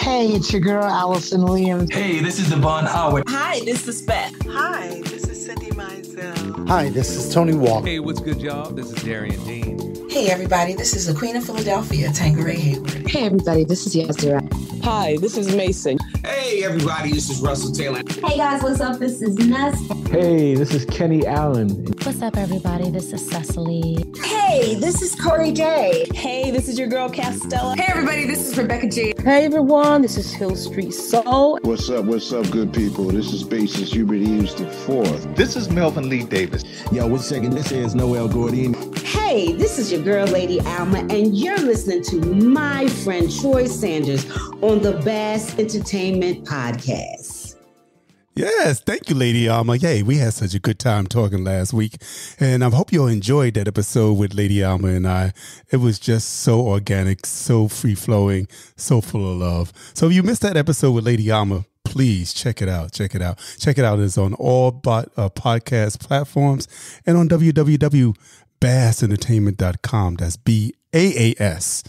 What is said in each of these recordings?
Hey, it's your girl, Allison Williams. Hey, this is Devon Howard. Hi, this is Beth. Hi, this is Cindy Mizell. Hi, this is Tony Walker. Hey, what's good, y'all? This is Darian Dean. Hey, everybody, this is the Queen of Philadelphia, Tangeray Hayward. Hey, everybody, this is Yasira. Hi, this is Mason. Hey, everybody, this is Russell Taylor. Hey, guys, what's up? This is Ness. Hey, this is Kenny Allen. What's up, everybody? This is Cecily. Hey, this is Corey J. Hey, this is your girl, Castella. Hey, everybody, this is Rebecca J. Hey, everyone, this is Hill Street Soul. What's up, good people? This is bassist Hubert Hughes IV. This is Melvin Lee Davis. Yo, what's second? This is Noel Gordon. Hey, this is your girl, Lady Alma, and you're listening to my friend Troy Saunders on the Bass Entertainment Podcast. Yes, thank you, Lady Alma. Yay, we had such a good time talking last week, and I hope you all enjoyed that episode with Lady Alma and I. It was just so organic, so free-flowing, so full of love. So if you missed that episode with Lady Alma, please check it out. Check it out. Check it out. It's on all podcast platforms and on www.bassentertainment.com. That's BAAS.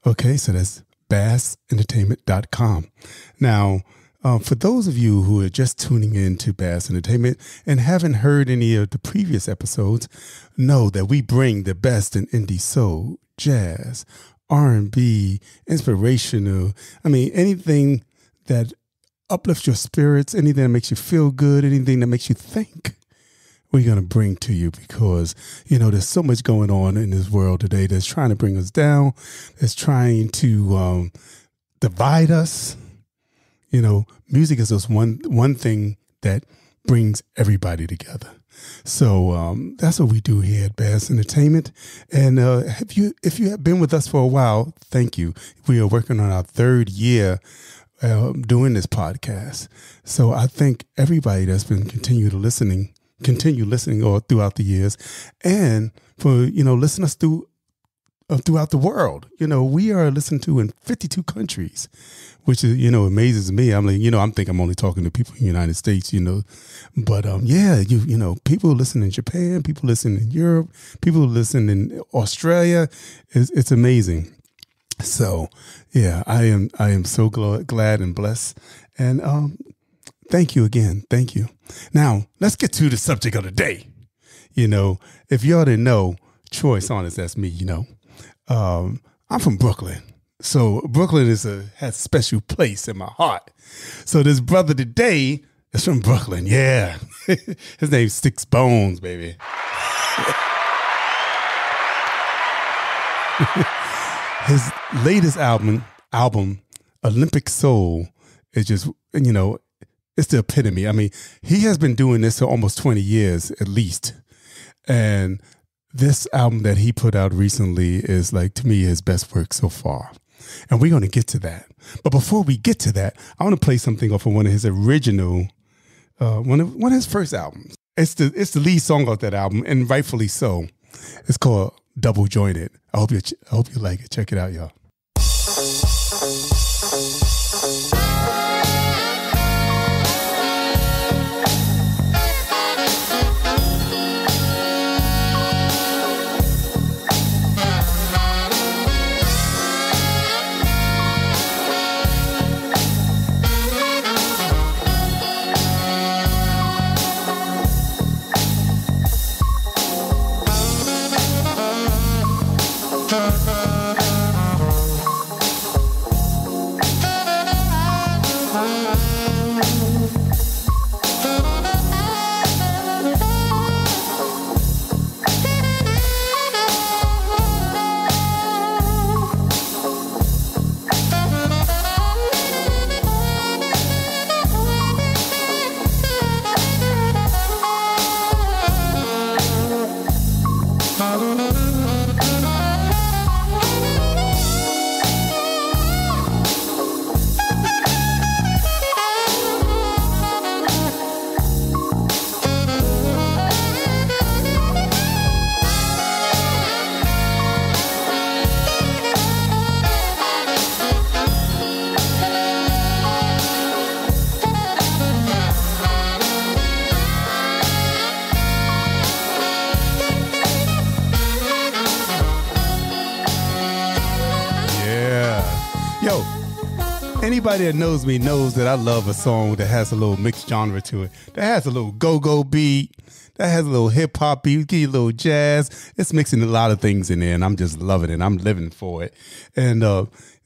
Okay, so that's bassentertainment.com. Now, for those of you who are just tuning in to Bass Entertainment and haven't heard any of the previous episodes, know that we bring the best in indie soul, jazz, R&B, inspirational. I mean, anything that uplifts your spirits, anything that makes you feel good, anything that makes you think, we're going to bring to you because, you know, there's so much going on in this world today that's trying to bring us down, that's trying to divide us. You know, music is just one thing that brings everybody together. So that's what we do here at Bass Entertainment. And if you have been with us for a while, thank you. We are working on our third year doing this podcast. So I thank everybody that's been continue listening all throughout the years, and for listening us throughout the world. You know, we are listened to in 52 countries, which is, amazes me. I'm like, I think I'm only talking to people in the United States, but people listen in Japan, people listen in Europe, people listen in Australia. It's amazing. So yeah, I am so glad and blessed. And thank you again. Thank you. Now let's get to the subject of the day. If y'all didn't know, Troy Saunders, that's me, I'm from Brooklyn. So Brooklyn has a special place in my heart. So this brother today is from Brooklyn. Yeah. His name's Stix Bones, baby. His latest album, Olimpik Soul, is just, it's the epitome. I mean, he has been doing this for almost 20 years at least. And this album that he put out recently is, like, to me, his best work so far. And we're going to get to that. But before we get to that, I want to play something off of one of his original, one of his first albums. It's the lead song off that album, and rightfully so. It's called Double Jointed. I hope you like it. Check it out, y'all. Anybody that knows me knows that I love a song that has a little mixed genre to it. That has a little go-go beat. That has a little hip-hop beat. Give you a little jazz. It's mixing a lot of things in there, and I'm just loving it. I'm living for it. And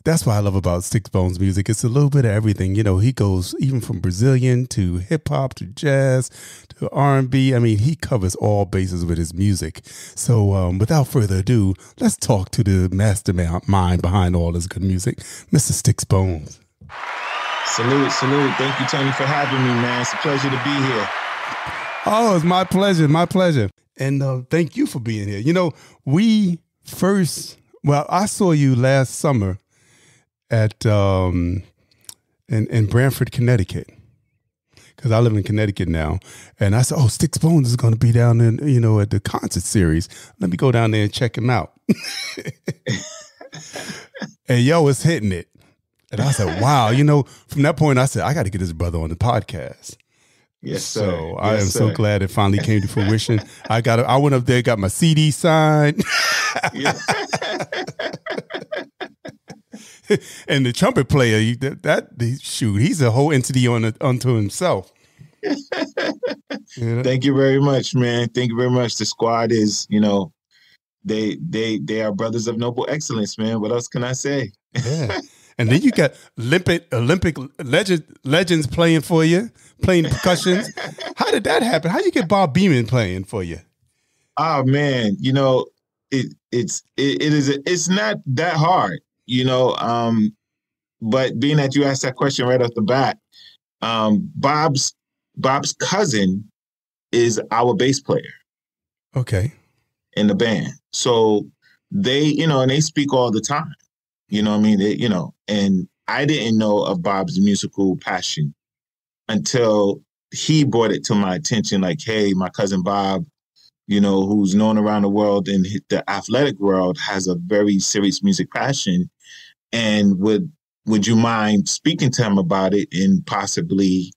that's what I love about Stix Bones music. It's a little bit of everything. You know, he goes even from Brazilian to hip-hop to jazz to R&B. I mean, he covers all bases with his music. So without further ado, let's talk to the mastermind behind all this good music, Mr. Stix Bones. Salute. Thank you, Tony, for having me, man. It's a pleasure to be here. Oh, it's my pleasure. And thank you for being here. You know, I saw you last summer at in Branford, Connecticut, because I live in Connecticut now. And I said, oh, Stix Bones is going to be down there, you know, at the concert series. Let me go down there and check him out. And yo, it's hitting it. And I said, wow, you know, from that point, I said, I got to get this brother on the podcast. Yes, sir. So I am so glad it finally came to fruition. I went up there, got my CD signed. And the trumpet player, he's a whole entity unto himself. Thank you very much, man. Thank you very much. The squad is, you know, they are brothers of noble excellence, man. What else can I say? Yeah. And then you got Olympic legends playing for you, playing percussions. How did that happen? How you get Bob Beamon playing for you? Oh man, you know, it's not that hard, you know. But being that you asked that question right off the bat, Bob's cousin is our bass player. Okay. In the band, so they, you know, and they speak all the time. You know what I mean? You know, and I didn't know of Bob's musical passion until he brought it to my attention. Like, hey, my cousin Bob, you know, who's known around the world in the athletic world, has a very serious music passion. And would you mind speaking to him about it and possibly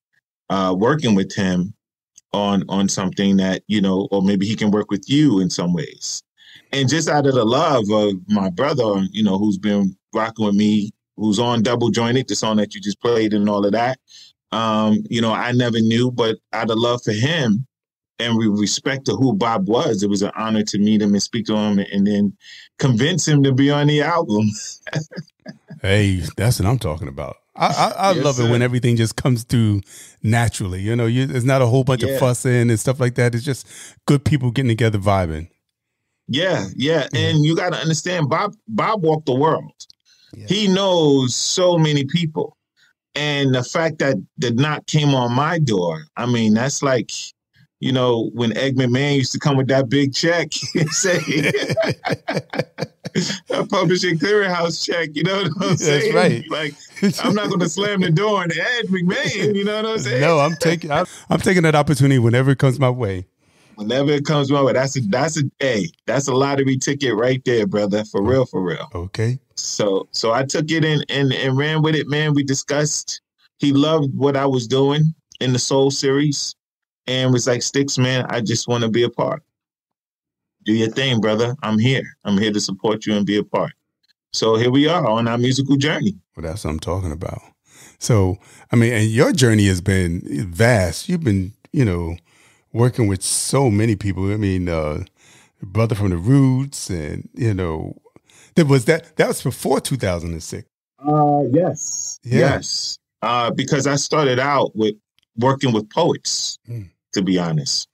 working with him on something that, you know, or maybe he can work with you in some ways. And just out of the love of my brother, you know, who's been rocking with me, who's on Double Jointed, the song that you just played and all of that, you know, I never knew, but out of love for him and with respect to who Bob was, it was an honor to meet him and speak to him and then convince him to be on the album. Hey, that's what I'm talking about. I yes, love it when everything just comes through naturally. You know, there's not a whole bunch of fussing and stuff like that. It's just good people getting together vibing. Yeah. And you got to understand, Bob walked the world. Yeah. He knows so many people. And the fact that the knock came on my door, I mean, that's like, you know, when Egg McMahon used to come with that big check and say, a publishing clearinghouse check, you know what I'm saying? That's right. Like, I'm not going to slam the door on Egg McMahon, you know what I'm saying? No, I'm taking that opportunity whenever it comes my way. Whenever it comes my way, that's a lottery ticket right there, brother. For real. Okay. So I took it and ran with it, man. We discussed. He loved what I was doing in the Soul series and was like, Stix, man, I just want to be a part. Do your thing, brother. I'm here. I'm here to support you and be a part. So here we are on our musical journey. Well, that's what I'm talking about. So, I mean, and your journey has been vast. You've been, you know, working with so many people. I mean, Brother from the Roots, and you know, that was before 2006. Yes. Because I started out with working with poets. To be honest,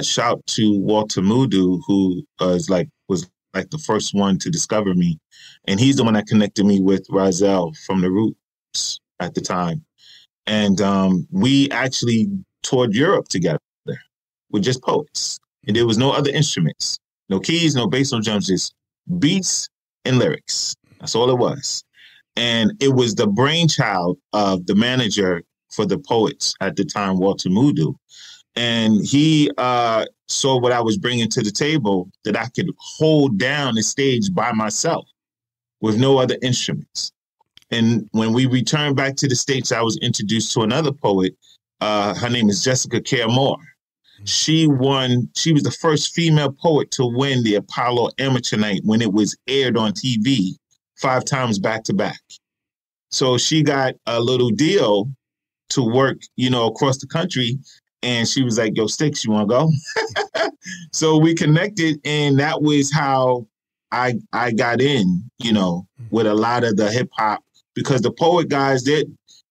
shout to Walter Mudu, who was like the first one to discover me, and he's the one that connected me with Razel from the Roots at the time, and we actually toured Europe together. With just poets. And there was no other instruments, no keys, no bass, no drums, just beats and lyrics. That's all it was. And it was the brainchild of the manager for the poets at the time, Walter Mudu. And he saw what I was bringing to the table, that I could hold down the stage by myself with no other instruments. And when we returned back to the States, I was introduced to another poet. Her name is Jessica Care Moore. She was the first female poet to win the Apollo Amateur Night when it was aired on TV 5 times back to back. So she got a little deal to work, across the country. And she was like, yo, Stix, you want to go? So we connected, and that was how I got in, with a lot of the hip hop, because the poet guys, they're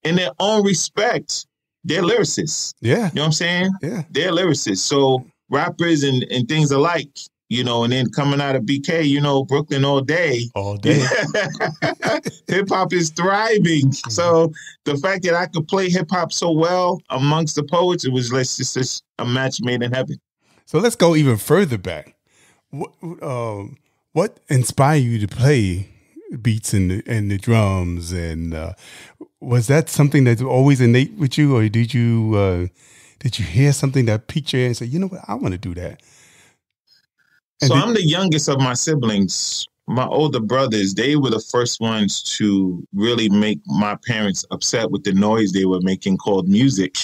in their own respect, they're lyricists. Yeah. You know what I'm saying? Yeah. They're lyricists. So rappers and things alike, and then coming out of BK, Brooklyn all day. All day. Hip hop is thriving. So the fact that I could play hip hop so well amongst the poets, it was just a match made in heaven. So let's go even further back. What inspired you to play beats and the drums? And was that something that's always innate with you, or did you hear something that piqued your ear and say, you know what, I want to do that? So I'm the youngest of my siblings. My older brothers, they were the first ones to really make my parents upset with the noise they were making called music.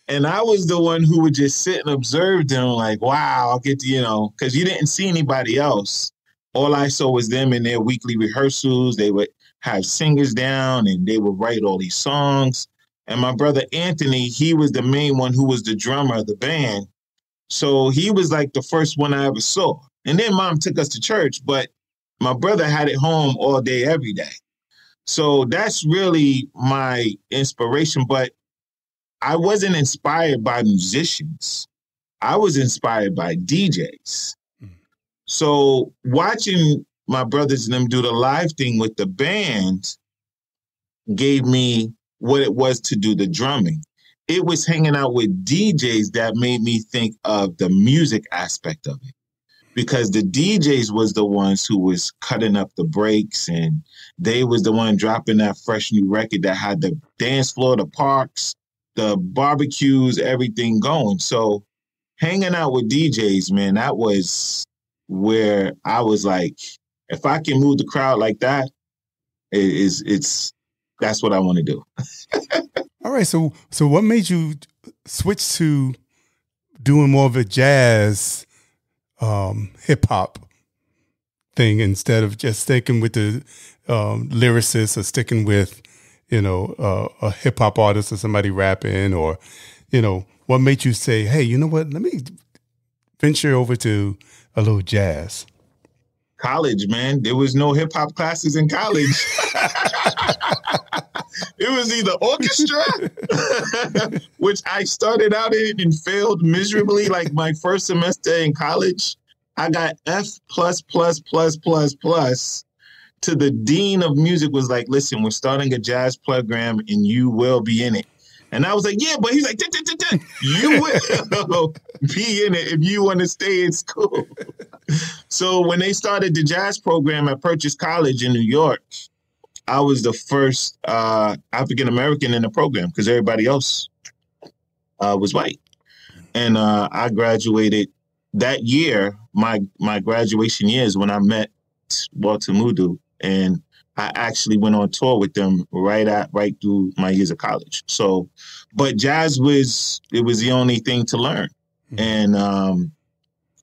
And I was the one who would just sit and observe them like, wow, I'll get to, because you didn't see anybody else. All I saw was them in their weekly rehearsals. They would have singers down and they would write all these songs. And my brother Anthony, he was the main one who was the drummer of the band. So he was like the first one I ever saw. And then mom took us to church, but my brother had it home all day, every day. So that's really my inspiration. But I wasn't inspired by musicians. I was inspired by DJs. So watching my brothers and them do the live thing with the band gave me what it was to do the drumming. It was hanging out with DJs that made me think of the music aspect of it, because the DJs was the ones who was cutting up the breaks, and they was the one dropping that fresh new record that had the dance floor, the parks, the barbecues, everything going. So hanging out with DJs, man, that was where I was like, if I can move the crowd like that, that's what I want to do. All right. So what made you switch to doing more of a jazz, hip hop thing instead of just sticking with the lyricist, or sticking with, a hip hop artist or somebody rapping, or, what made you say, hey, you know what, let me venture over to a little jazz? College, man. There was no hip hop classes in college. It was either orchestra, which I started out in and failed miserably. Like my first semester in college, I got F+++++. To the dean of music was like, listen, we're starting a jazz program and you will be in it. And I was like, yeah, but he's like, you will be in it if you want to stay in school. So when they started the jazz program at Purchase College in New York, I was the first African-American in the program because everybody else was white. And I graduated that year. My graduation year is when I met Walter Mudu, and I actually went on tour with them right through my years of college. So, but jazz was the only thing to learn. And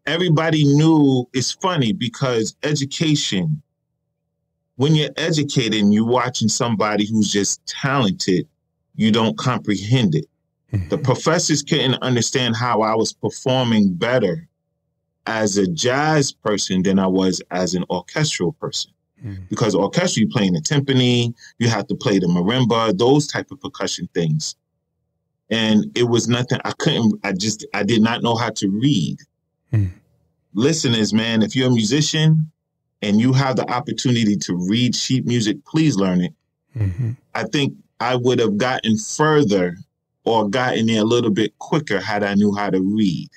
everybody knew. It's funny because education, when you're educated and you're watching somebody who's just talented, you don't comprehend it. The professors couldn't understand how I was performing better as a jazz person than I was as an orchestral person. Because orchestra, you playing the timpani, you have to play the marimba, those type of percussion things. And it was nothing, I did not know how to read. Listeners, man, if you're a musician and you have the opportunity to read sheet music, please learn it. I think I would have gotten further or gotten there a little bit quicker had I knew how to read.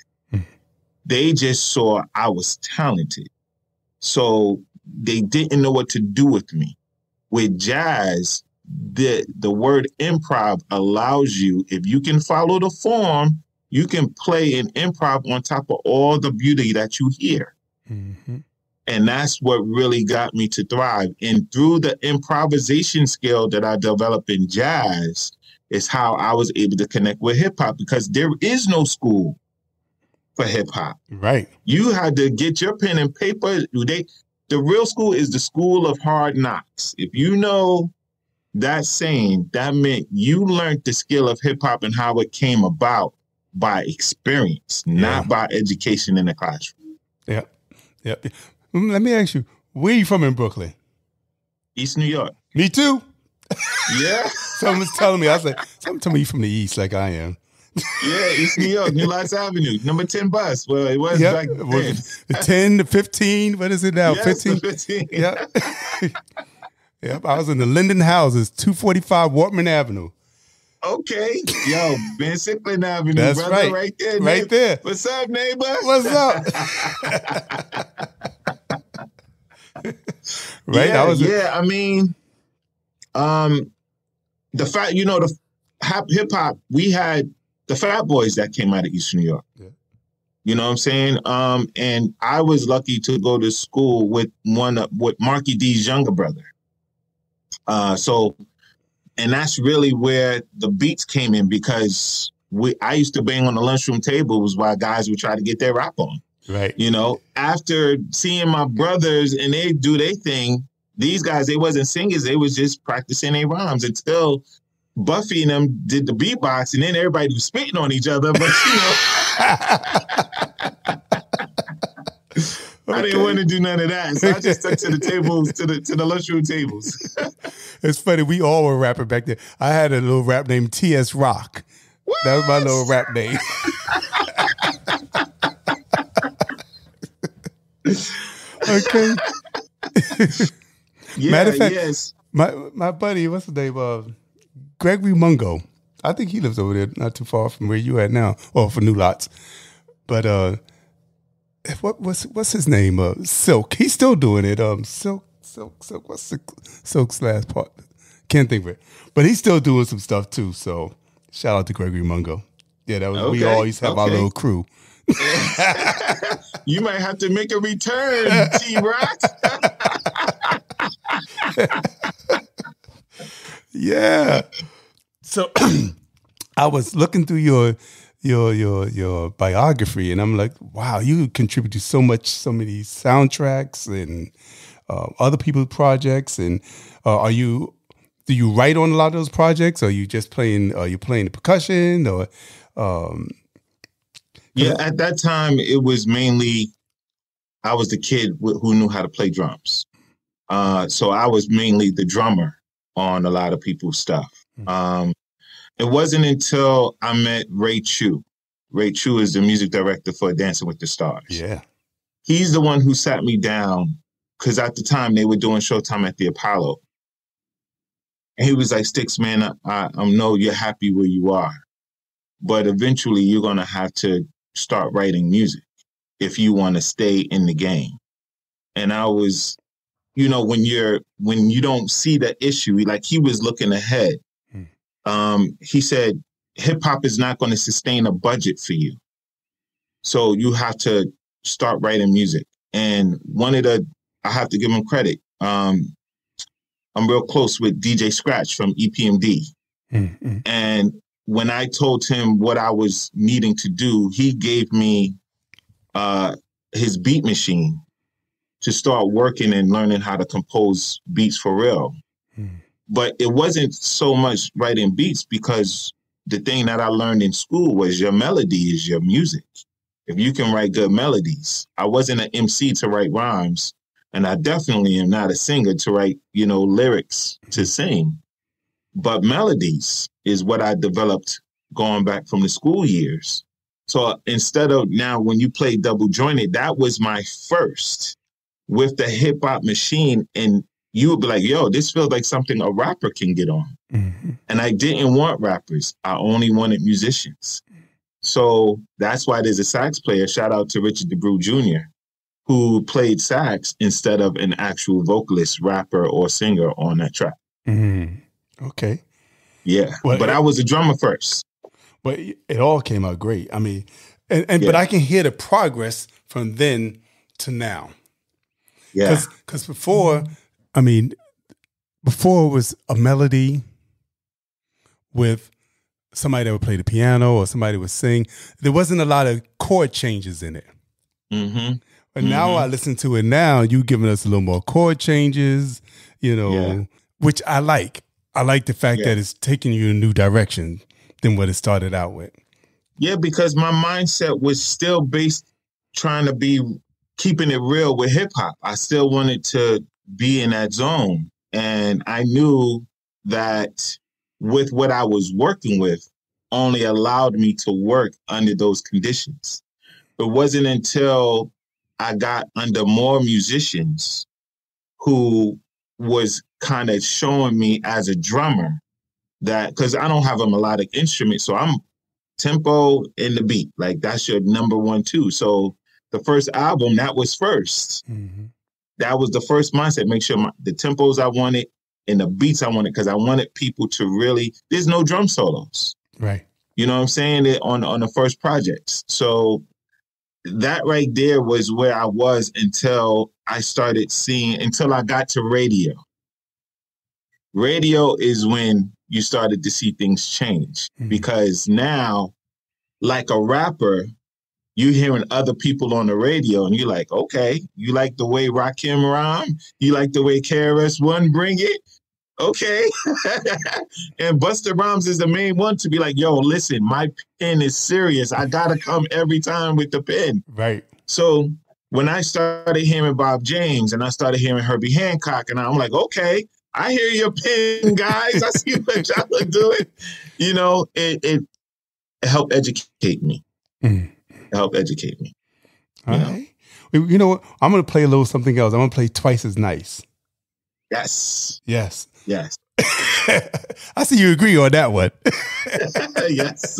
They just saw I was talented. So they didn't know what to do with me. With jazz, the word improv allows you, if you can follow the form, you can play an improv on top of all the beauty that you hear. And that's what really got me to thrive. And through the improvisation skill that I developed in jazz is how I was able to connect with hip hop, because there is no school for hip hop. Right. You had to get your pen and paper. the real school is the school of hard knocks. If you know that saying, that meant you learned the skill of hip hop and how it came about by experience, not by education in the classroom. Yeah. Yep. Let me ask you, where are you from in Brooklyn? East New York. Me too. Yeah. Someone's telling me, I said, someone told me you from the East like I am. Yeah, East New York, New Lights Avenue, number 10 bus. Well, it was back then. The 10, the 15, what is it now? Yes, 15? 15. Yep. Yep, I was in the Linden Houses, 245 Wortman Avenue. Okay. Yo, Ben Sickland Avenue, That's brother, right there. Right neighbor. there. What's up, neighbor? What's up? Right? Yeah, I mean, the fact, the hip hop, we had the Fat Boys that came out of East New York. Yeah. You know what I'm saying? And I was lucky to go to school with Marky D's younger brother. And that's really where the beats came in, because I used to bang on the lunchroom tables while guys would try to get their rap on. Right. After seeing my brothers and they do their thing, these guys, they wasn't singers, they was just practicing their rhymes until Buffy and them did the beatbox, and then everybody was spitting on each other. But I didn't want to do none of that, so I just stuck to the tables, to the lunchroom tables. It's funny, we all were rapping back then. I had a little rap named T.S. Rock. What? That was my little rap name. Okay. Matter of fact, yes. my buddy, what's his name? Gregory Mungo. I think he lives over there, not too far from where you at now, or for New Lots. But what's his name? Silk. He's still doing it. Silk. What's Silk's last part? Can't think of it. But he's still doing some stuff too. So shout out to Gregory Mungo. Yeah, that was. Okay, we always have our little crew. You might have to make a return, T-Rock. Yeah. So I was looking through your biography, and I'm like, wow, you contribute to so many soundtracks and other people's projects. And do you write on a lot of those projects? Or are you just playing? Are you playing the percussion? Or yeah, at that time it was mainly I was the kid who knew how to play drums. So I was mainly the drummer on a lot of people's stuff. It wasn't until I met Ray Chu. Ray Chu is the music director for Dancing with the Stars. Yeah. He's the one who sat me down, because at the time they were doing Showtime at the Apollo. And he was like, Stix, man, I know you're happy where you are, but eventually you're going to have to start writing music if you want to stay in the game. And I was, when you don't see the issue, like he was looking ahead. He said, hip hop is not going to sustain a budget for you. So you have to start writing music. And I have to give him credit. I'm real close with DJ Scratch from EPMD. Mm-hmm. And when I told him what I was needing to do, he gave me his beat machine to start working and learning how to compose beats for real. But it wasn't so much writing beats, because the thing that I learned in school was your melody is your music. If you can write good melodies, I wasn't an MC to write rhymes, and I definitely am not a singer to write, lyrics to sing. But melodies is what I developed going back from the school years. So instead of now, when you play double jointed, that was my first with the hip hop machine, and you would be like, yo, this feels like something a rapper can get on. Mm-hmm. And I didn't want rappers. I only wanted musicians. So that's why there's a sax player, shout out to Richard DeBrew Jr., who played sax instead of an actual vocalist, rapper, or singer on that track. Mm-hmm. Okay. Yeah. But I was a drummer first. But it all came out great. I mean, but I can hear the progress from then to now. Yeah. Because before it was a melody with somebody that would play the piano or somebody would sing. There wasn't a lot of chord changes in it. Mm-hmm. And now I listen to it now, you giving us a little more chord changes, which I like. I like the fact that it's taking you in a new direction than what it started out with. Yeah, because my mindset was still based trying to be keeping it real with hip hop. I still wanted to be in that zone. And I knew that with what I was working with only allowed me to work under those conditions. It wasn't until I got under more musicians who was kind of showing me as a drummer that, because I don't have a melodic instrument, so I'm tempo in the beat. Like, that's your number 1, 2. So the first album, that was first. That was the first mindset. Make sure the tempos I wanted and the beats I wanted, because I wanted people to really, there's no drum solos. Right. You know what I'm saying? On the first projects. So that right there was where I was until I started seeing, until I got to radio. Radio is when you started to see things change, because now, like a rapper, you're hearing other people on the radio and you're like, okay, you like the way Rakim rhyme? You like the way KRS-One bring it? Okay. And Busta Rhymes is the main one to be like, yo, listen, my pen is serious. I got to come every time with the pen. Right. So when I started hearing Bob James and I started hearing Herbie Hancock, and I'm like, okay, I hear your pen, guys. I see what y'all are doing. It helped educate me. It helped educate me. All right. You know what? I'm going to play a little something else. I'm going to play Twice as Nice. Yes. Yes. Yes. I see you agree on that one. Yes.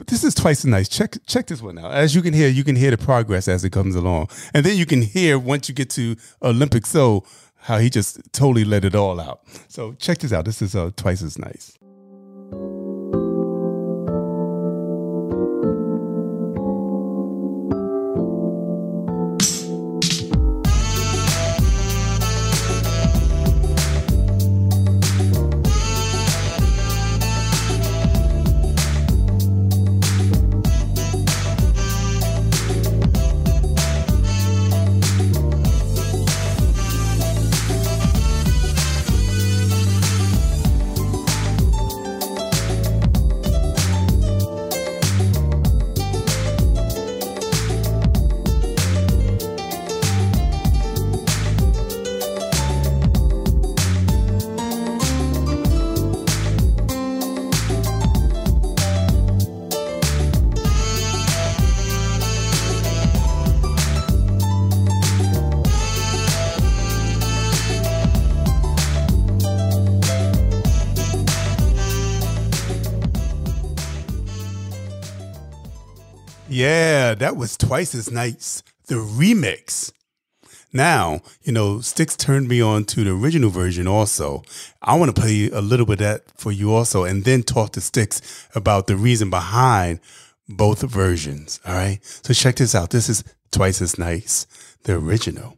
This is Twice as Nice. Check this one out. As you can hear the progress as it comes along. And then you can hear, once you get to Olimpik Soul, how he just totally let it all out. So check this out. This is Twice as Nice. Yeah, that was Twice as Nice, the remix. Now, Stix turned me on to the original version also. I want to play a little bit of that for you also, and then talk to Stix about the reason behind both versions, all right? So check this out. This is Twice as Nice, the original.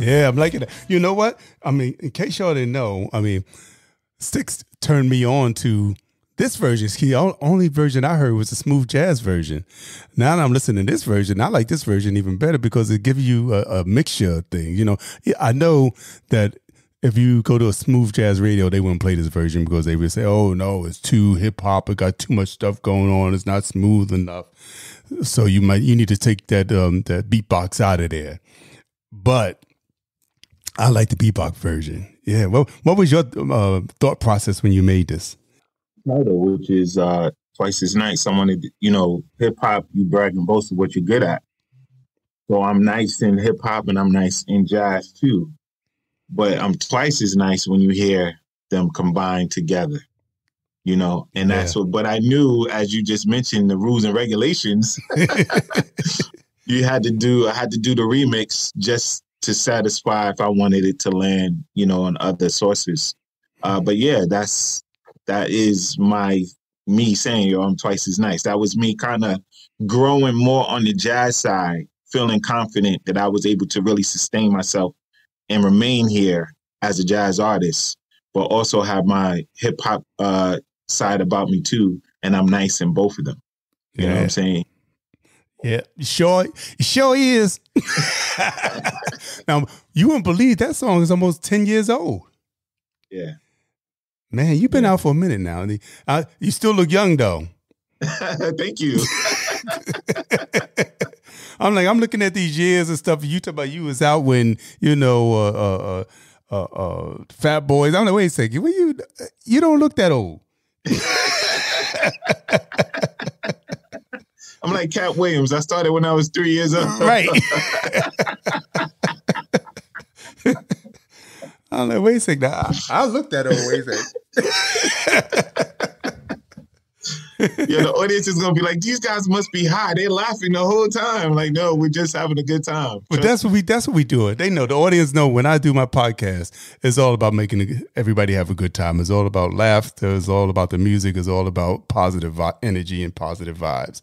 Yeah, I'm liking it. You know what? I mean, in case y'all didn't know, I mean, Stix turned me on to this version. The only version I heard was the smooth jazz version. Now that I'm listening to this version, I like this version even better because it gives you a mixture thing. You know, I know that if you go to a smooth jazz radio, they wouldn't play this version because they would say, "Oh no, it's too hip hop. It got too much stuff going on. It's not smooth enough." So you need to take that beatbox out of there. But I like the beatbox version. Yeah. What was your thought process when you made this? Title, which is Twice as Nice. I wanted, hip hop, you brag and boast of what you're good at. So I'm nice in hip hop and I'm nice in jazz too. But I'm twice as nice when you hear them combined together, and that's what, but I knew, as you just mentioned, the rules and regulations, I had to do the remix just to satisfy if I wanted it to land, on other sources. But yeah, that is me saying, I'm twice as nice. That was me kind of growing more on the jazz side, feeling confident that I was able to really sustain myself and remain here as a jazz artist, but also have my hip hop side about me too. And I'm nice in both of them. You know what I'm saying? Yeah, sure is. Now, you wouldn't believe that song is almost 10 years old. Yeah. Man, you've been out for a minute now. You still look young, though. Thank you. I'm looking at these years and stuff. You talk about you was out when, Fat Boys. I'm like, wait a second. You don't look that old. I'm like Cat Williams. I started when I was 3 years old. Right. I'm like, wait a second. I look that old. Wait a second. Yeah, the audience is gonna be like, these guys must be high. They're laughing the whole time. Like, no, we're just having a good time. But that's what we do it. They know, the audience know when I do my podcast, it's all about making everybody have a good time. It's all about laughter. It's all about the music. It's all about positive energy and positive vibes.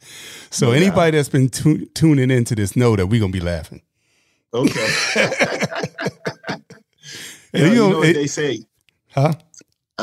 So anybody that's been tuning into this know that we're gonna be laughing. Okay. You know what they say? Huh?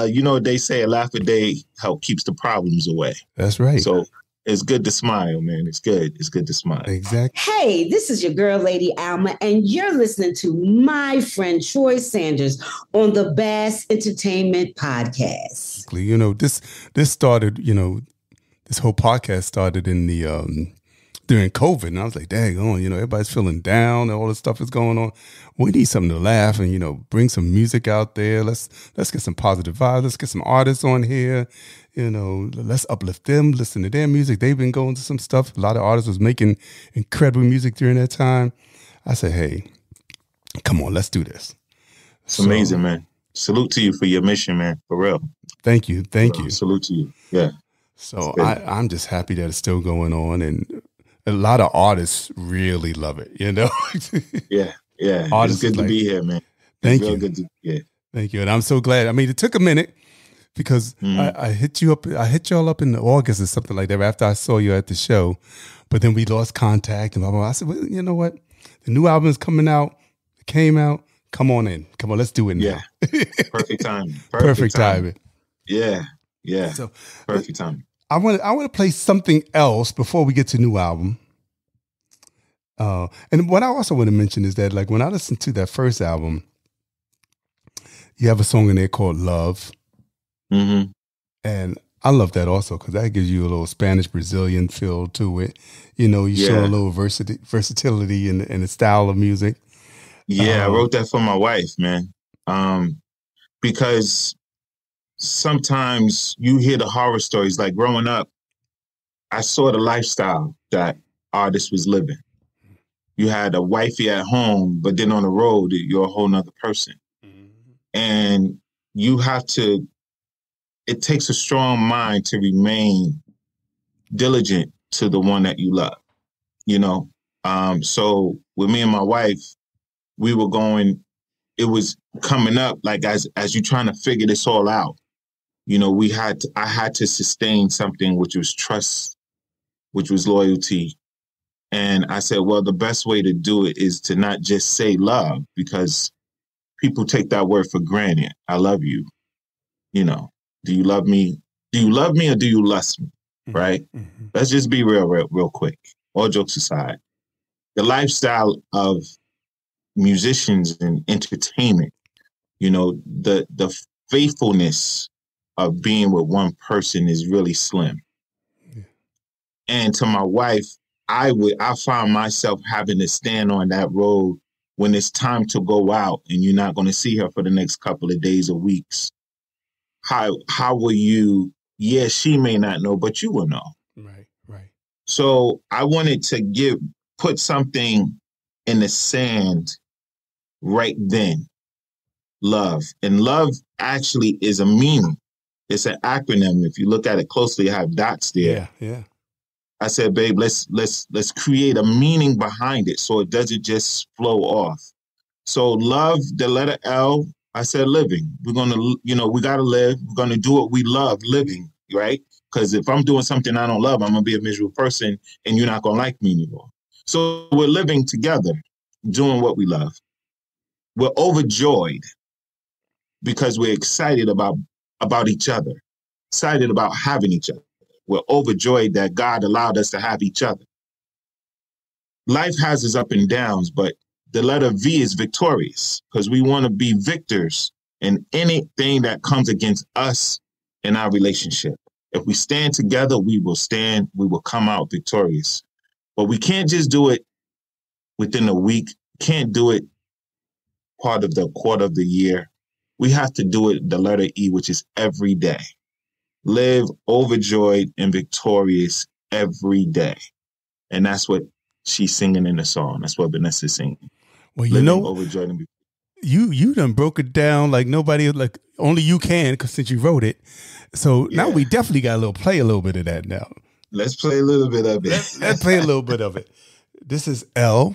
You know what they say, a laugh a day keeps the problems away. That's right. So it's good to smile, man. It's good. It's good to smile. Exactly. Hey, this is your girl, Lady Alma, and you're listening to my friend Troy Saunders on the Bass Entertainment Podcast. You know, this started, this whole podcast started in the during COVID, and I was like, dang, everybody's feeling down, and all this stuff is going on. We need something to laugh and, bring some music out there. Let's get some positive vibes. Let's get some artists on here. Let's uplift them, listen to their music. They've been going to some stuff. A lot of artists was making incredible music during that time. I said, hey, come on, let's do this. It's amazing, man. Salute to you for your mission, man. For real. Thank you. Thank you. Salute to you. Yeah. So I'm just happy that it's still going on, and a lot of artists really love it, Yeah. Yeah. Artists it's good to be here, man. Thank you. Good Thank you. And I'm so glad. I mean, it took a minute because I hit you up. I hit y'all up in August or something like that after I saw you at the show. But then we lost contact and blah, blah, blah. I said, well, you know what? The new album is coming out. It came out. Come on in. Come on, let's do it now. Yeah. Perfect timing. Perfect timing. Yeah. Yeah. So, perfect timing. I want to play something else before we get to new album. And what I also want to mention is that, like, when I listened to that first album, you have a song in there called Love. Mm-hmm. And I love that also because that gives you a little Spanish Brazilian feel to it. You show a little versatility in the style of music. Yeah, I wrote that for my wife, man. Because sometimes you hear the horror stories. Like growing up, I saw the lifestyle that artists was living. You had a wifey at home, but then on the road, you're a whole nother person. Mm-hmm. And you have to, it takes a strong mind to remain diligent to the one that you love, So with me and my wife, we were going, it was coming up like as you're trying to figure this all out, I had to sustain something which was trust, which was loyalty, And I said, well, the best way to do it is to not just say love, because people take that word for granted. I love you. You know, do you love me? Do you love me or do you lust me? Right? Mm-hmm. Let's just be real quick. All jokes aside, the lifestyle of musicians and entertainment, you know, the faithfulness of being with one person is really slim. Yeah. And to my wife, I found myself having to stand on that road when it's time to go out and you're not going to see her for the next couple of days or weeks. How will you? Yeah, she may not know, but you will know. Right. So I wanted to put something in the sand right then. Love. And love actually is a meaning. It's an acronym. If you look at it closely, I have dots there. Yeah. I said, babe, let's create a meaning behind it so it doesn't just flow off. So love, the letter L, I said living. We're going to, we got to live. We're going to do what we love, living, right? Because if I'm doing something I don't love, I'm going to be a miserable person and you're not going to like me anymore. So we're living together, doing what we love. We're overjoyed because we're excited about each other, excited about having each other. We're overjoyed that God allowed us to have each other. Life has its up and downs, but the letter V is victorious because we want to be victors in anything that comes against us in our relationship. If we stand together, we will come out victorious. But we can't just do it within a week. Can't do it part of the quarter of the year. We have to do it the letter E, which is every day. Live overjoyed and victorious every day. And that's what she's singing in the song. That's what Vanessa's singing. Well, overjoyed and you done broke it down like nobody, like only you can, because since you wrote it. So now we definitely got play a little bit of that now. Let's play a little bit of it. Let's play a little bit of it. This is L.O.V.E.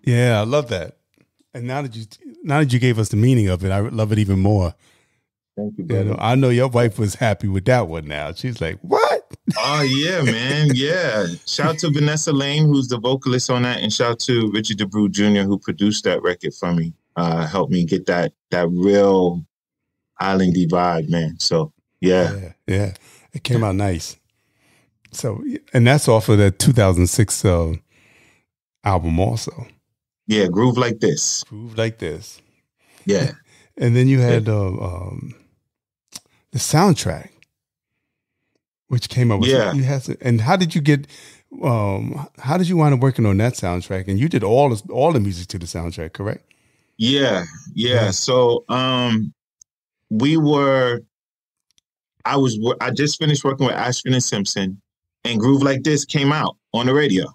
Yeah, I love that. And now that you gave us the meaning of it, I love it even more. Thank you, brother. I know your wife was happy with that one now. She's like, what? Oh, yeah, man. Yeah. Shout out to Vanessa Lane, who's the vocalist on that. And shout out to Richard DeBrew Jr., who produced that record for me. Helped me get that real islandy vibe, man. So, yeah. Yeah. It came out nice. So, and that's off of the 2006 album also. Yeah, Groove Like This. Groove Like This. Yeah. And then you had the soundtrack, which came up with and how did you get how did you wind up working on that soundtrack? And you did all the music to the soundtrack, correct? Yeah. So I just finished working with Ashford and Simpson, and Groove Like This came out on the radio.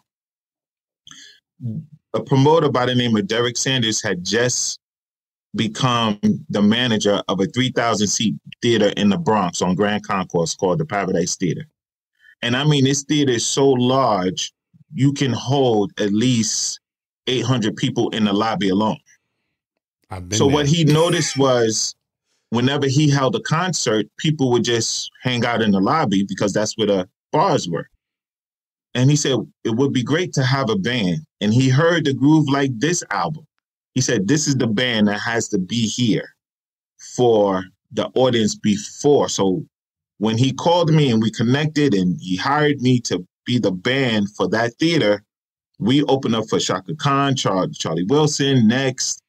A promoter by the name of Derek Sanders had just become the manager of a 3,000-seat theater in the Bronx on Grand Concourse called the Paradise Theater. And I mean, this theater is so large, you can hold at least 800 people in the lobby alone. So what he noticed was whenever he held a concert, people would just hang out in the lobby because that's where the bars were. And he said, it would be great to have a band. And he heard the Groove Like This album. He said, this is the band that has to be here for the audience before. So when he called me and we connected and he hired me to be the band for that theater, we opened up for Shaka Khan, Charlie Wilson, Next,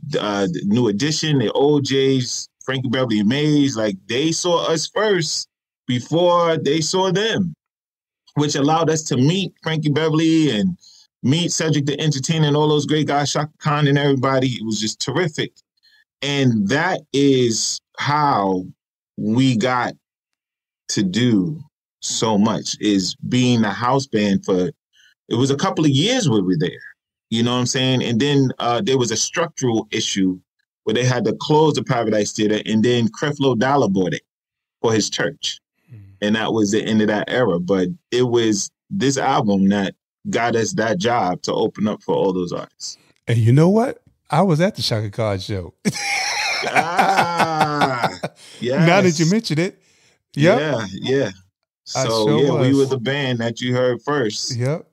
the New Edition, the OJs, Frankie Beverly and Mays. Like, they saw us first before they saw them, which allowed us to meet Frankie Beverly and meet Cedric the Entertainer and all those great guys, Shaka Khan and everybody. It was just terrific. And that is how we got to do so much, is being a house band for, it was a couple of years we were there. You know what I'm saying? And then there was a structural issue where they had to close the Paradise Theater, and then Creflo Dollar bought it for his church. And that was the end of that era. But it was this album that got us that job to open up for all those artists. And you know what? I was at the Shaka Khan show. Yes. Now that you mentioned it. Yep. Yeah. So we were the band that you heard first. Yep.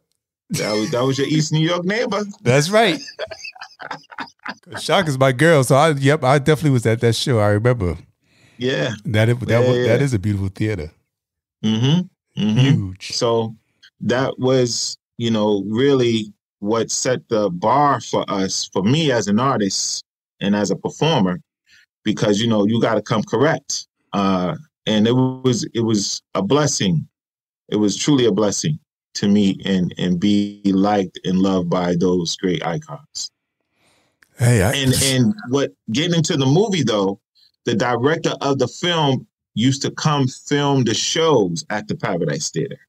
That was your East New York neighbor. That's right. Shaka's my girl, so I definitely was at that show. I remember. Yeah. That is a beautiful theater. Huge. So that was, really what set the bar for us, for me as an artist and as a performer, because, you got to come correct. And it was a blessing. It was truly a blessing to meet and be liked and loved by those great icons. And what getting into the movie though, the director of the film used to come film the shows at the Paradise Theater.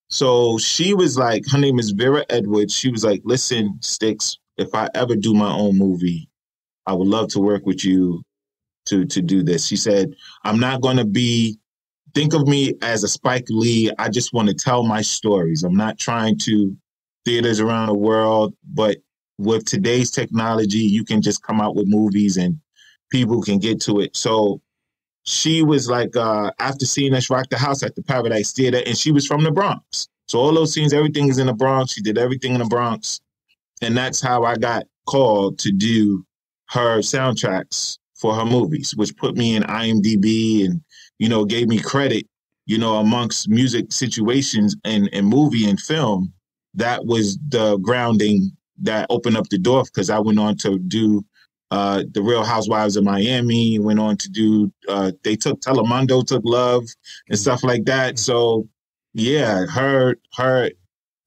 So she was like, her name is Vera Edwards. She was like, listen, Stix, if I ever do my own movie, I would love to work with you to do this. She said, I'm not going to think of me as a Spike Lee. I just want to tell my stories. I'm not trying to theaters around the world, but with today's technology, you can just come out with movies and people can get to it. So she was like, after seeing us rock the house at the Paradise Theater, and she was from the Bronx. So all those scenes, everything is in the Bronx. She did everything in the Bronx. And that's how I got called to do her soundtracks for her movies, which put me in IMDb and, gave me credit, amongst music situations and movie and film. That was the grounding that opened up the door, because I went on to do The Real Housewives of Miami, went on to do, they took Telemundo, took L.O.V.E. and stuff like that. So yeah, her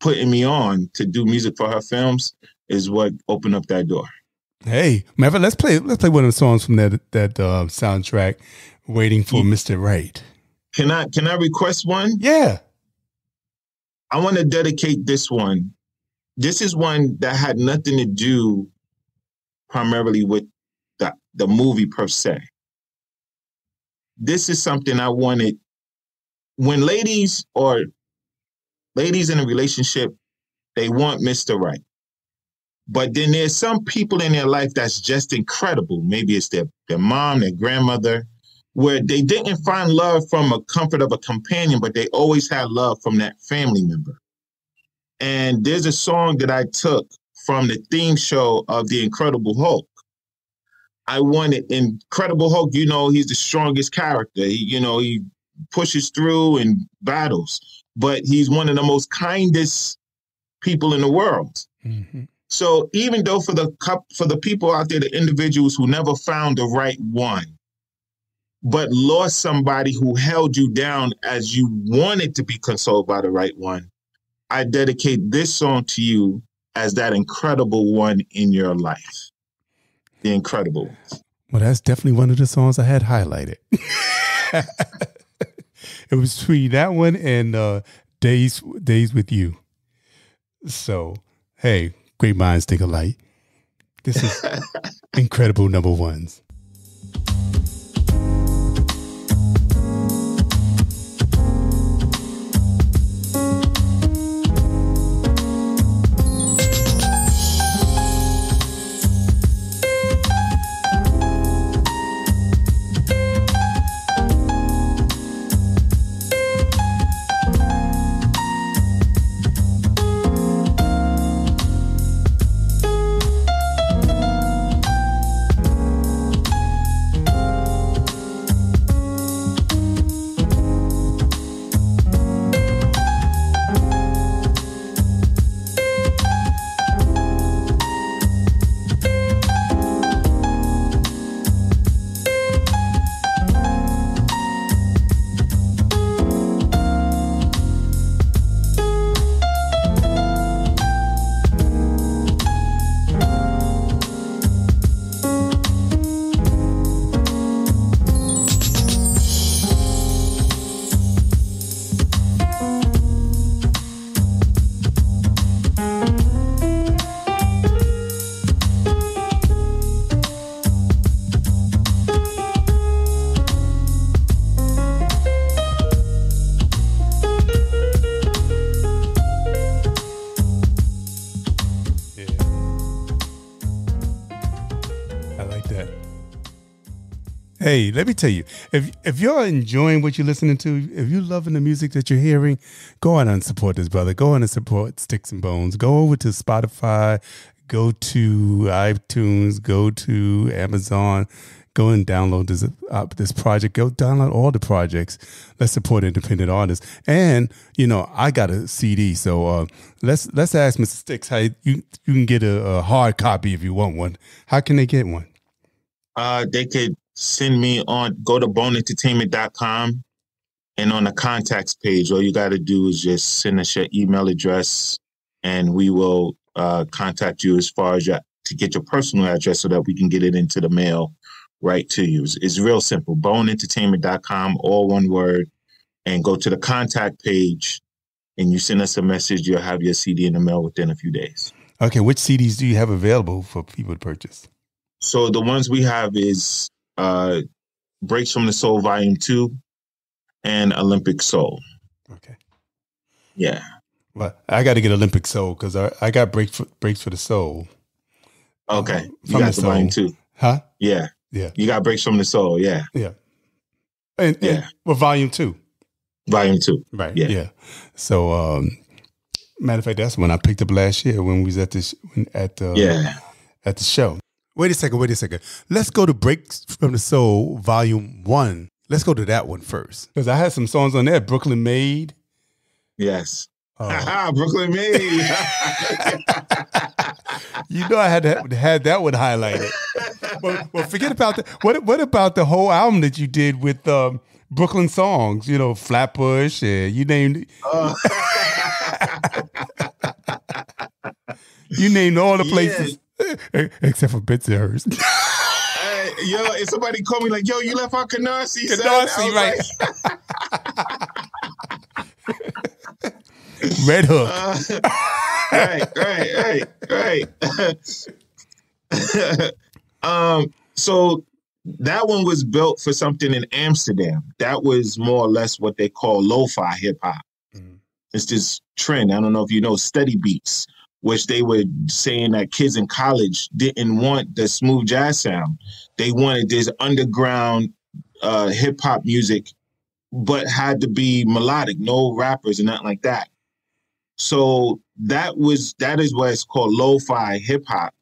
putting me on to do music for her films is what opened up that door. Hey, Maverick, let's play one of the songs from that soundtrack, Waiting for Mr. Right. Can I request one? Yeah. I want to dedicate this one. This is one that had nothing to do primarily with the movie per se. This is something I wanted when ladies in a relationship, they want Mr. Right. But then there's some people in their life that's just incredible. Maybe it's their mom, their grandmother, where they didn't find love from a comfort of a companion, but they always had love from that family member. And there's a song that I took from the theme show of The Incredible Hulk. I wanted Incredible Hulk, he's the strongest character. He pushes through and battles, but he's one of the most kindest people in the world. Mm-hmm. So even though for the people out there, the individuals who never found the right one, but lost somebody who held you down as you wanted to be consoled by the right one, I dedicate this song to you as that incredible one in your life. The Incredible. Well, that's definitely one of the songs I had highlighted. It was between that one and Days with You. So, hey, great minds think alike. This is Incredible number ones. Hey, let me tell you, if you're enjoying what you're listening to, if you're loving the music that you're hearing, go on and support this brother. Go on and support Stix Bones. Go over to Spotify, go to iTunes, go to Amazon, go and download this project. Go download all the projects. Let's support independent artists. And, you know, I got a CD, so let's ask Mr. Stix how you can get a hard copy if you want one. How can they get one? They could send me go to boneentertainment.com, and on the contacts page, all you got to do is just send us your email address, and we will contact you as far as to get your personal address so that we can get it into the mail right to you. It's real simple. boneentertainment.com, all one word, and go to the contact page, and you send us a message. You'll have your CD in the mail within a few days. Okay, which CDs do you have available for people to purchase? So the ones we have is Breaks from the Soul Volume 2 and Olimpik Soul. Okay. Yeah. Well, I got to get Olimpik Soul because I got Breaks for the Soul. Okay. You got the Volume 2. Huh? Yeah. Yeah. You got Breaks from the Soul. Yeah. Yeah. And well, Volume 2. Volume 2. Right. Yeah. Yeah. So, matter of fact, that's when I picked up last year when we was at the show. Wait a second. Let's go to Breaks from the Soul, Volume 1. Let's go to that one first. Because I had some songs on there. Brooklyn Made. Yes. Brooklyn Made. You know I had that one highlighted. Well, forget about that. What about the whole album that you did with Brooklyn songs? You know, Flatbush, and you named... you named all the places. Yeah. Except for Bensonhurst. Yo, if somebody called me like, yo, you left out Canarsie. Canarsie, right. Like... Red Hook. Right. So that one was built for something in Amsterdam. That was more or less what they call lo-fi hip-hop. Mm-hmm. It's this trend. I don't know if you know study beats, which they were saying that kids in college didn't want the smooth jazz sound. They wanted this underground hip-hop music, but had to be melodic, no rappers and nothing like that. So that is what it's called lo-fi hip-hop.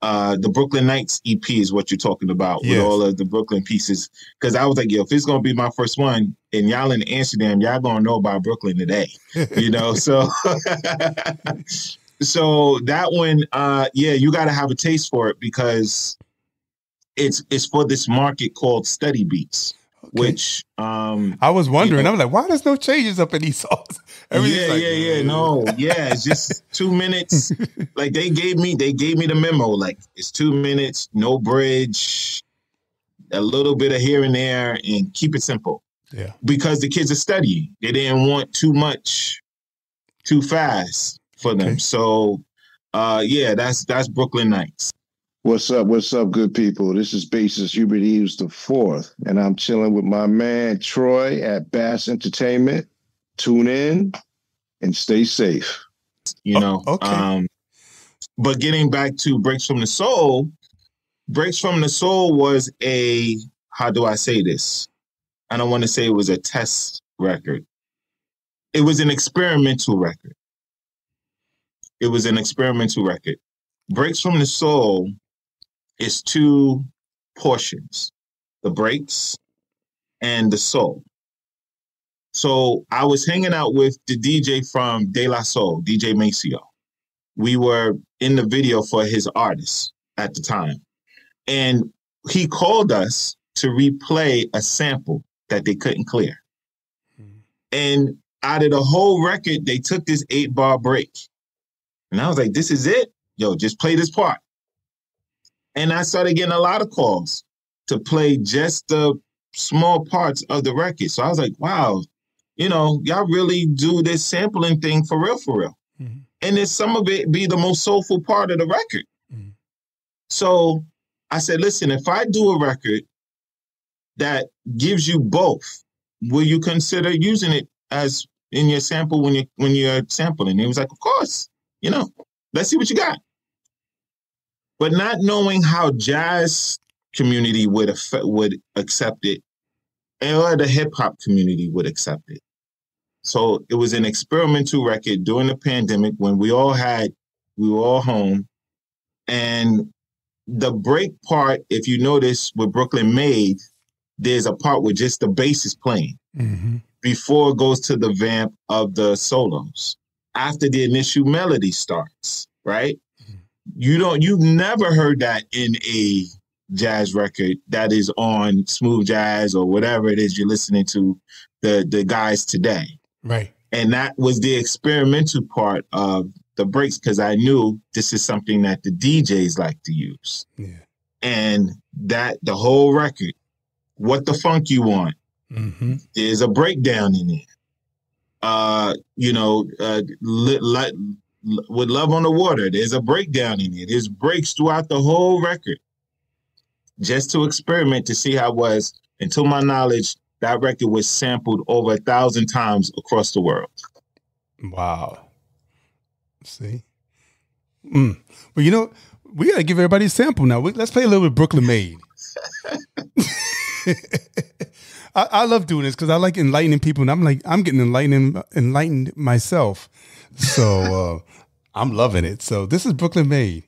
The Brooklyn Nites EP is what you're talking about, yes, with all of the Brooklyn pieces. Because I was like, yo, if it's going to be my first one, and y'all in Amsterdam, y'all going to know about Brooklyn today. You know, so... So that one, you got to have a taste for it because it's for this market called study beats. which I was wondering. I was like, why there's no changes up in these songs? It's just 2 minutes. Like they gave me the memo. Like it's 2 minutes, no bridge, a little bit of here and there, and keep it simple. Yeah. Because the kids are studying. They didn't want too much too fast for them. Okay. So that's Brooklyn Nites. What's up, good people? This is Bassist Hubert Eves IV, and I'm chilling with my man Troy at Bass Entertainment. Tune in and stay safe. Okay. But getting back to Breaks from the Soul was how do I say this? I don't want to say it was a test record. It was an experimental record. Breaks from the Soul is 2 portions, the breaks and the soul. So I was hanging out with the DJ from De La Soul, DJ Maceo. We were in the video for his artist at the time. And he called us to replay a sample that they couldn't clear. And out of the whole record, they took this 8-bar break. And I was like, this is it? Yo, just play this part. And I started getting a lot of calls to play just the small parts of the record. So I was like, wow, y'all really do this sampling thing for real. Mm-hmm. And then some of it be the most soulful part of the record. Mm-hmm. So I said, listen, if I do a record that gives you both, will you consider using it as in your sample when you're sampling? And he was like, of course, let's see what you got. But not knowing how jazz community would accept it, or the hip hop community would accept it. So it was an experimental record during the pandemic when we were all home. And the break part, if you notice what Brooklyn made, there's a part where just the bass is playing before it goes to the vamp of the solos. After the initial melody starts, right? You've never heard that in a jazz record that is on smooth jazz or whatever it is you're listening to the guys today. Right. And that was the experimental part of the breaks, because I knew this is something that the DJs like to use. Yeah. And that the whole record, What the Funk You Want, there's a breakdown in there. With Love on the Water, there's a breakdown in it. There's breaks throughout the whole record just to experiment to see how it was. And to my knowledge, that record was sampled over 1,000 times across the world. Wow. See? Well, we got to give everybody a sample now. Let's play a little bit of Brooklyn Made. I love doing this because I like enlightening people, and I'm getting enlightened myself. So I'm loving it. So this is Brooklyn Made.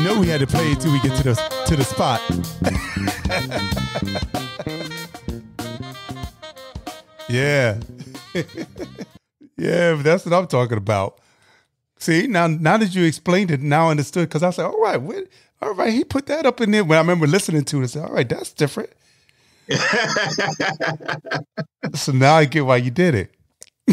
know we had to play it till we get to the spot. Yeah. Yeah, that's what I'm talking about. See, now that you explained it, now I understood, because I said, all right, he put that up in there. When I remember listening to it, I said, all right, that's different. So now I get why you did it.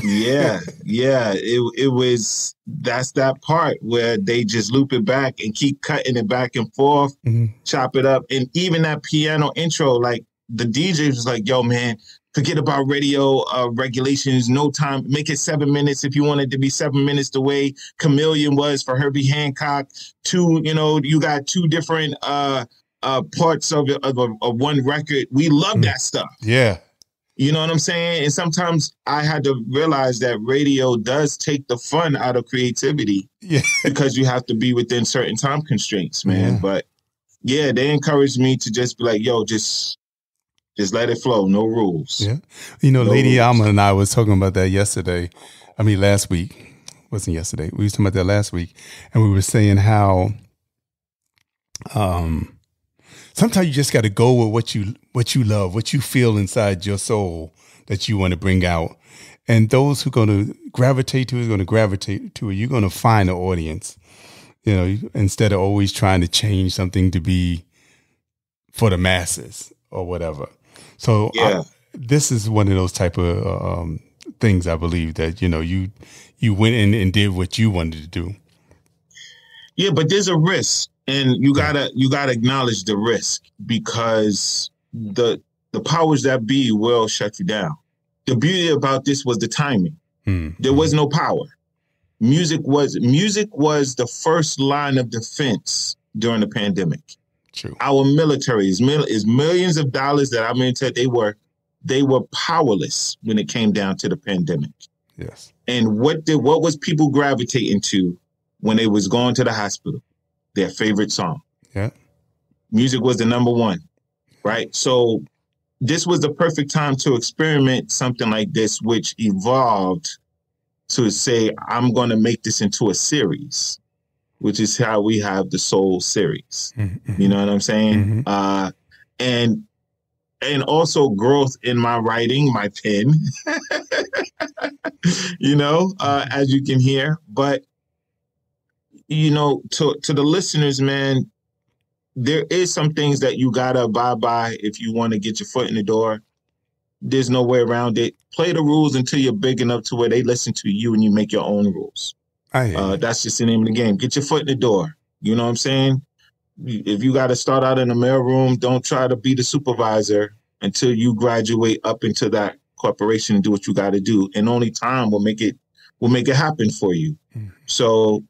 Yeah. It was, that's that part where they just loop it back and keep cutting it back and forth, chop it up. And even that piano intro, like the DJ was like, yo, man, forget about radio regulations, no time, make it 7 minutes if you want it to be 7 minutes the way Chameleon was for Herbie Hancock. You got two different parts of one record. We love that stuff. Yeah. You know what I'm saying? And sometimes I had to realize that radio does take the fun out of creativity, because you have to be within certain time constraints, man. Yeah. But yeah, they encouraged me to just be like, yo, just let it flow. No rules. Yeah. Lady Alma and I was talking about that yesterday. I mean, last week. Wasn't yesterday. We were talking about that last week. And we were saying how sometimes you just got to go with what you love, what you feel inside your soul that you want to bring out. And those who are going to gravitate to it are going to gravitate to it. You're going to find an audience, instead of always trying to change something to be for the masses or whatever. So this is one of those type of things, I believe, that, you went in and did what you wanted to do. Yeah, but there's a risk, and you gotta acknowledge the risk, because the powers that be will shut you down. The beauty about this was the timing. There was no power. Music was the first line of defense during the pandemic. True. Our military is millions of dollars that I'm into. They were powerless when it came down to the pandemic. Yes. And what was people gravitating to when they was going to the hospital? Their favorite song. Yeah. Music was the number one, right? So this was the perfect time to experiment something like this, which evolved to say, I'm going to make this into a series, which is how we have the Soul series. Mm-hmm. You know what I'm saying? Mm-hmm. And also growth in my writing, my pen, as you can hear. But, to the listeners, man, there is some things that you got to abide by if you want to get your foot in the door. There's no way around it. Play the rules until you're big enough to where they listen to you and you make your own rules. That's just the name of the game. Get your foot in the door. You know what I'm saying? If you got to start out in the mailroom, don't try to be the supervisor until you graduate up into that corporation and do what you got to do. And only time will make it happen for you. Mm-hmm. So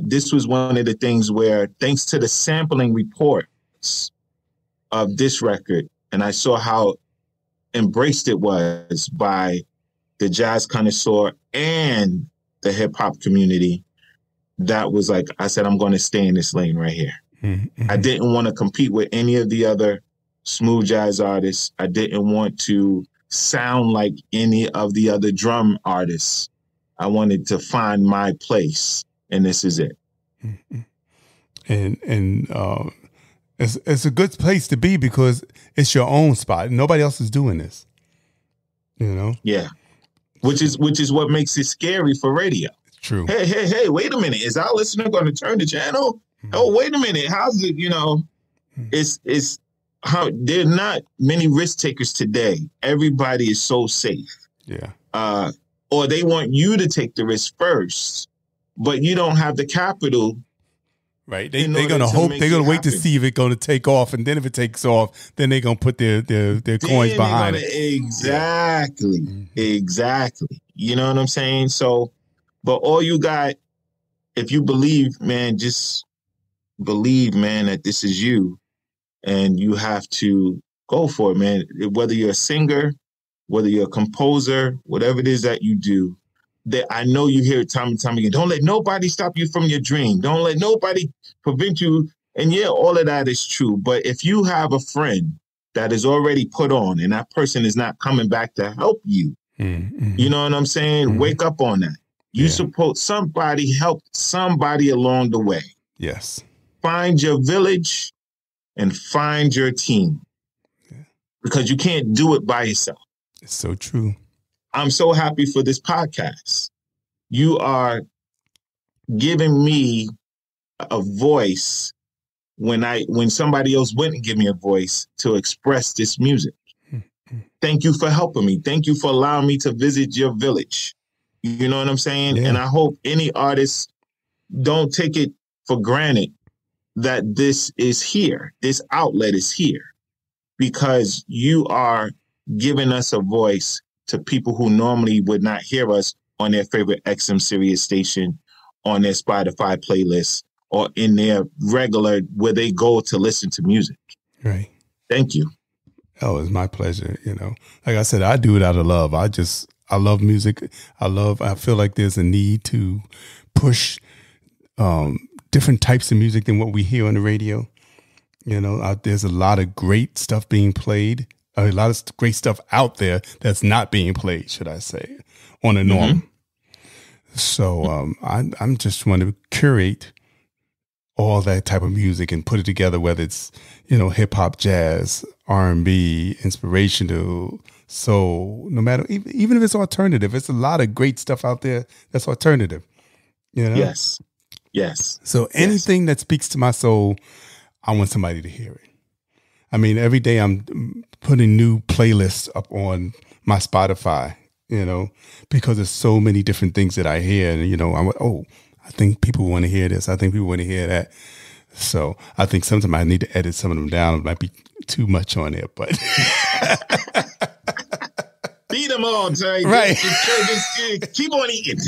this was one of the things where, thanks to the sampling reports of this record, and I saw how embraced it was by the jazz connoisseur and the hip hop community, that was like, I said, I'm going to stay in this lane right here. Mm-hmm. I didn't want to compete with any of the other smooth jazz artists. I didn't want to sound like any of the other drum artists. I wanted to find my place, and this is it. Mm-hmm. And it's a good place to be, because it's your own spot. Nobody else is doing this. Yeah. Which is what makes it scary for radio. True. Hey, wait a minute. Is our listener going to turn the channel? Mm-hmm. Oh, wait a minute. How's it, it's how there are not many risk takers today. Everybody is so safe. Yeah. Or they want you to take the risk first, but you don't have the capital. Right. They're going to hope, they're going to wait to see if it's going to take off. And then if it takes off, then they're going to put their coins behind it. Exactly. Yeah. Exactly. You know what I'm saying? So, but all you got, if you believe, man, just believe, man, that this is you, and you have to go for it, man. Whether you're a singer, whether you're a composer, whatever it is that you do, that I know you hear it time and time again. Don't let nobody stop you from your dream. Don't let nobody prevent you. And yeah, all of that is true. But if you have a friend that is already put on and that person is not coming back to help you, mm-hmm. you know what I'm saying? Mm-hmm. Wake up on that. You suppose somebody helped somebody along the way. Yes. find your village and find your team. Because you can't do it by yourself. It's so true. I'm so happy for this podcast. You are giving me a voice when somebody else wouldn't give me a voice to express this music. Thank you for helping me. Thank you for allowing me to visit your village. You know what I'm saying? Yeah. And I hope any artists don't take it for granted that this is here. This outlet is here because you are giving us a voice to people who normally would not hear us on their favorite XM Sirius station, on their Spotify playlist, or in their regular where they go to listen to music. Right. Thank you. Oh, it's my pleasure. Like I said, I do it out of love. I love music. I feel like there's a need to push different types of music than what we hear on the radio. There's a lot of great stuff being played, a lot of great stuff out there that's not being played, should I say, on a norm. Mm-hmm. So I'm just want to curate all that type of music and put it together, whether it's, hip hop, jazz, R&B, inspirational, soul, no matter, even if it's alternative, it's a lot of great stuff out there that's alternative, Yes. So anything that speaks to my soul, I want somebody to hear it. I mean, every day I'm putting new playlists up on my Spotify, because there's so many different things that I hear. And, I think people want to hear this. I think people want to hear that. So I think sometimes I need to edit some of them down. It might be too much on there, but. Feed them all, Trey. Right. Just keep on eating.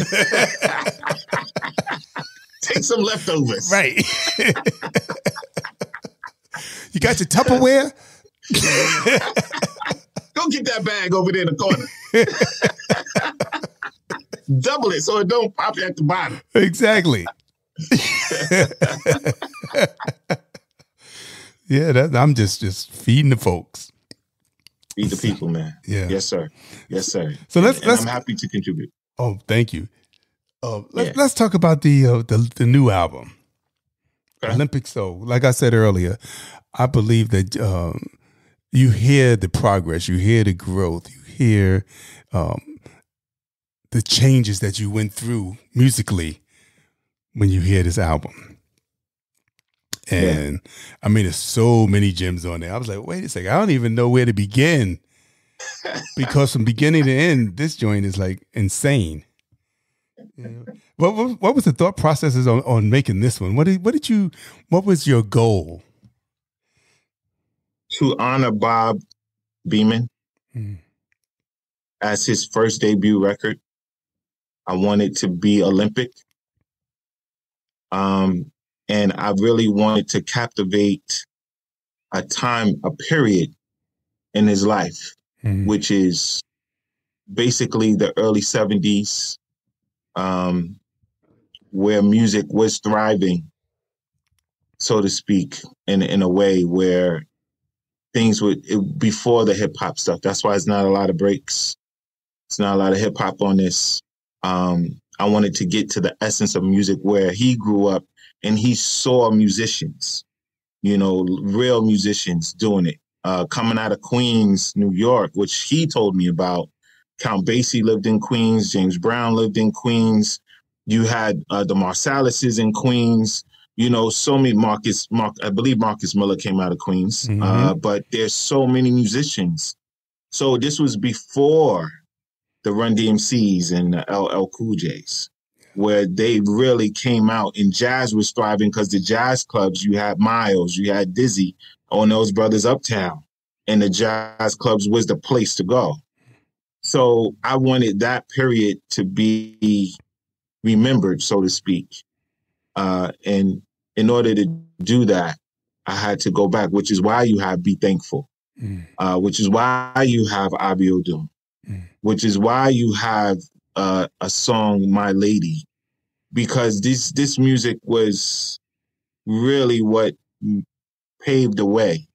Take some leftovers. Right. You got your Tupperware? Go get that bag over there in the corner. Double it so it don't pop at the bottom. Exactly. Yeah, I'm just feeding the folks. Feed the people, man. Yeah. Yes, sir. So let's I'm happy to contribute. Oh, thank you. Let's talk about the new album, okay. Olimpik Soul. Like I said earlier, I believe that you hear the progress, you hear the growth, you hear the changes that you went through musically when you hear this album. And I mean, there's so many gems on there. I was like, wait a second, I don't even know where to begin. Because from beginning to end, this joint is like insane. What was the thought processes on making this one? What was your goal? To honor Bob Beamon as his first debut record. I wanted to be Olympic. And I really wanted to captivate a period in his life, which is basically the early 70s, where music was thriving, so to speak, in a way where things before the hip hop stuff. That's why it's not a lot of breaks. It's not a lot of hip hop on this. I wanted to get to the essence of music where he grew up and he saw musicians, real musicians doing it. Coming out of Queens, New York, which he told me about. Count Basie lived in Queens. James Brown lived in Queens. You had the Marsalises in Queens. So many I believe Marcus Miller came out of Queens. Mm-hmm. But there's so many musicians. So this was before the Run DMCs and the LL Cool J's, where they really came out and jazz was thriving because the jazz clubs, you had Miles, you had Dizzy on those brothers Uptown, and the jazz clubs was the place to go. So I wanted that period to be remembered, so to speak. And in order to do that, I had to go back, which is why you have Be Thankful, which is why you have Abio Doom, which is why you have a song, My Lady, because this music was really what paved the way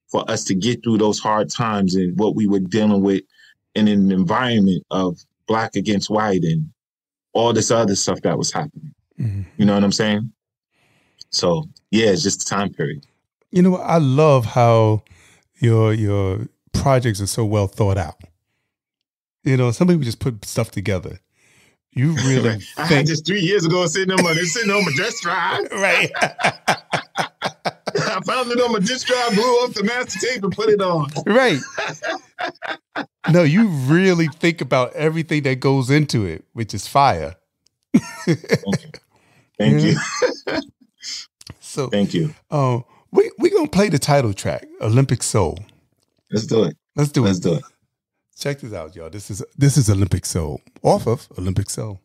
for us to get through those hard times and what we were dealing with in an environment of Black against white and all this other stuff that was happening. Mm-hmm. You know what I'm saying? So yeah, it's just a time period. You know, I love how your projects are so well thought out. You know, some people just put stuff together. You really I had this 3 years ago sitting on my disk drive. Right. I found it on my disk drive, blew off the master tape and put it on. Right. No, you really think about everything that goes into it, which is fire. Thank you. So thank you. We're gonna play the title track, Olimpik Soul. Let's do it. Let's do it. Check this out, y'all. This is Olimpik Soul, off of Olimpik Soul.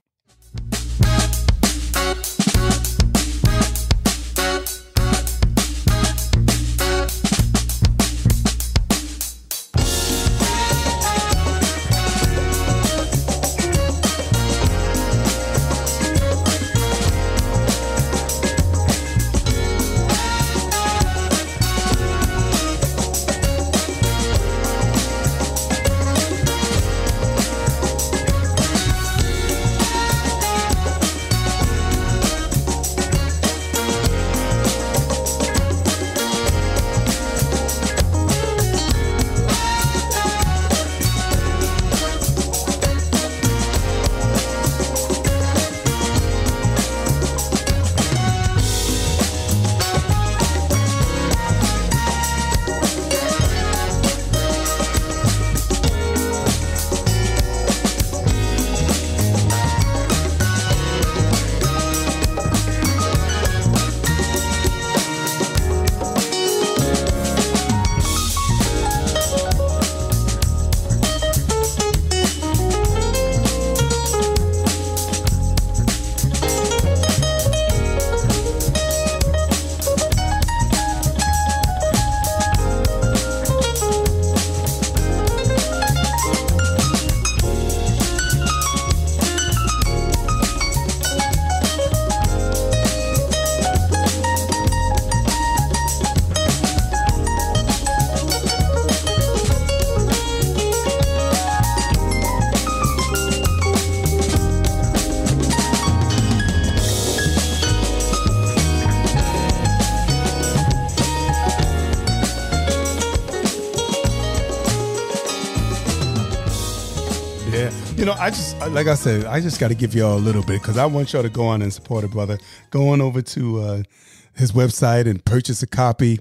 You know, I just got to give y'all a little bit because I want y'all to go on and support a brother. Go on over to his website and purchase a copy.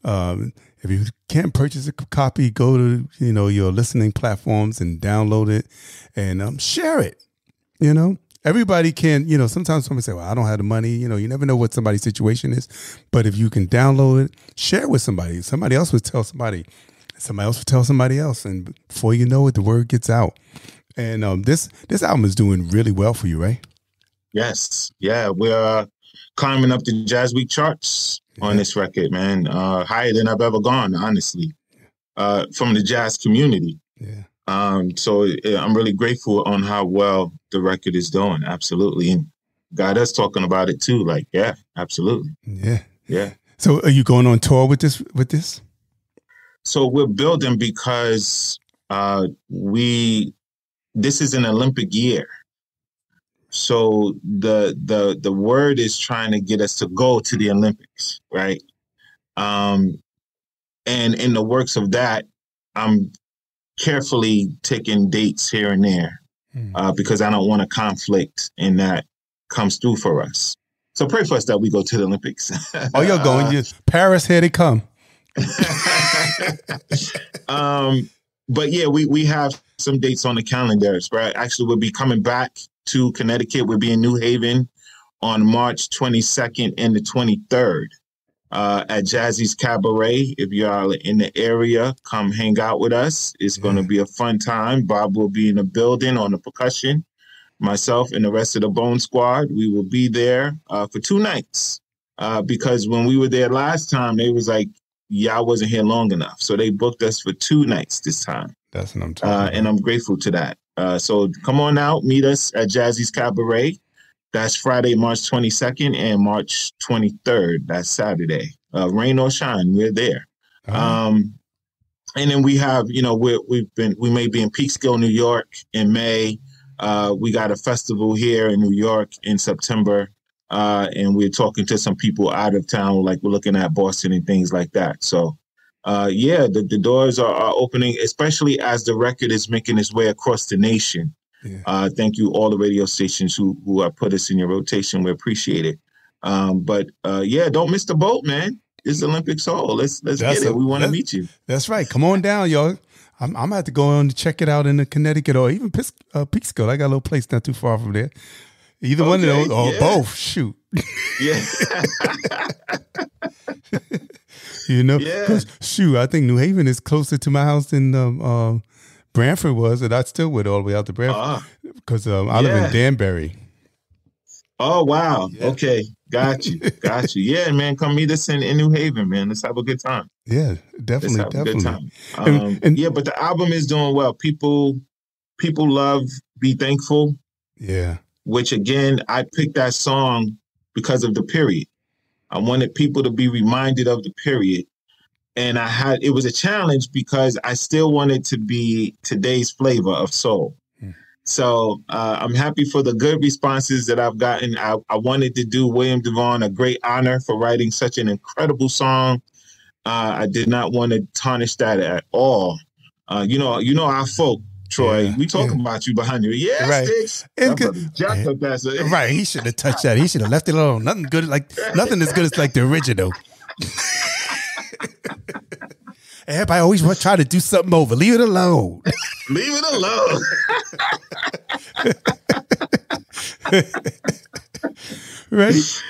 If you can't purchase a copy, go to, you know, your listening platforms and download it and share it. You know, everybody can, you know, sometimes somebody say, well, I don't have the money. You know, you never know what somebody's situation is. But if you can download it, share it with somebody. Somebody else would tell somebody. Somebody else would tell somebody else. And before you know it, the word gets out. And this album is doing really well for you, right? Yes. Yeah. We're climbing up the Jazz Week charts on this record, man. Higher than I've ever gone, honestly, from the jazz community. Yeah. So I'm really grateful on how well the record is doing. Absolutely. And got us talking about it too. Like, yeah, absolutely. Yeah. Yeah. So are you going on tour with this? So we're building because this is an Olympic year. So the word is trying to get us to go to the Olympics, right? And in the works of that, I'm carefully taking dates here and there because I don't want a conflict and that comes through for us. So pray for us that we go to the Olympics. Oh, you're going. Paris, here they come. But yeah, we have some dates on the calendars, right? Actually, we'll be coming back to Connecticut. We'll be in New Haven on March 22nd and the 23rd at Jazzy's Cabaret. If y'all in the area, come hang out with us. It's going to be a fun time. Bob will be in the building on the percussion. Myself and the rest of the Bone Squad, we will be there for 2 nights because when we were there last time, they was like, y'all wasn't here long enough. So they booked us for 2 nights this time. That's what I'm talking about. And I'm grateful to that. So come on out, meet us at Jazzy's Cabaret. That's Friday, March 22nd and March 23rd. That's Saturday. Rain or shine, we're there. And then we have, you know, we may be in Peekskill, New York in May. We got a festival here in New York in September. and we're talking to some people out of town, like we're looking at Boston and things like that. So, the doors are opening, especially as the record is making its way across the nation. Yeah. Thank you, all the radio stations who have put us in your rotation. We appreciate it. Don't miss the boat, man. It's Olimpik Soul. Let's get it. We want to meet you. That's right. Come on down, y'all. I'm gonna have to go on to check it out in Connecticut or even Peekskill. I got a little place not too far from there. Either one of those or both. Shoot. Yeah. Shoot, I think New Haven is closer to my house than Branford was, and I still would all the way out to Branford because I live in Danbury. Oh, wow. Yeah. Okay. Got you. Yeah, man. Come meet us in New Haven, man. Let's have a good time. Yeah, definitely. Let's have a good time. But the album is doing well. People love Be Thankful. Yeah. Which, again, I picked that song because of the period. I wanted people to be reminded of the period. And it was a challenge because I still wanted to be today's flavor of soul. So I'm happy for the good responses that I've gotten. I wanted to do William DeVaughn a great honor for writing such an incredible song. I did not want to tarnish that at all. You know our folk, Troy. We talking about you behind you. Yeah, right. Stix. Right. He should have touched that. He should have left it alone. Nothing as good as like the original. Everybody always want to try to do something over. Leave it alone. Leave it alone. Right?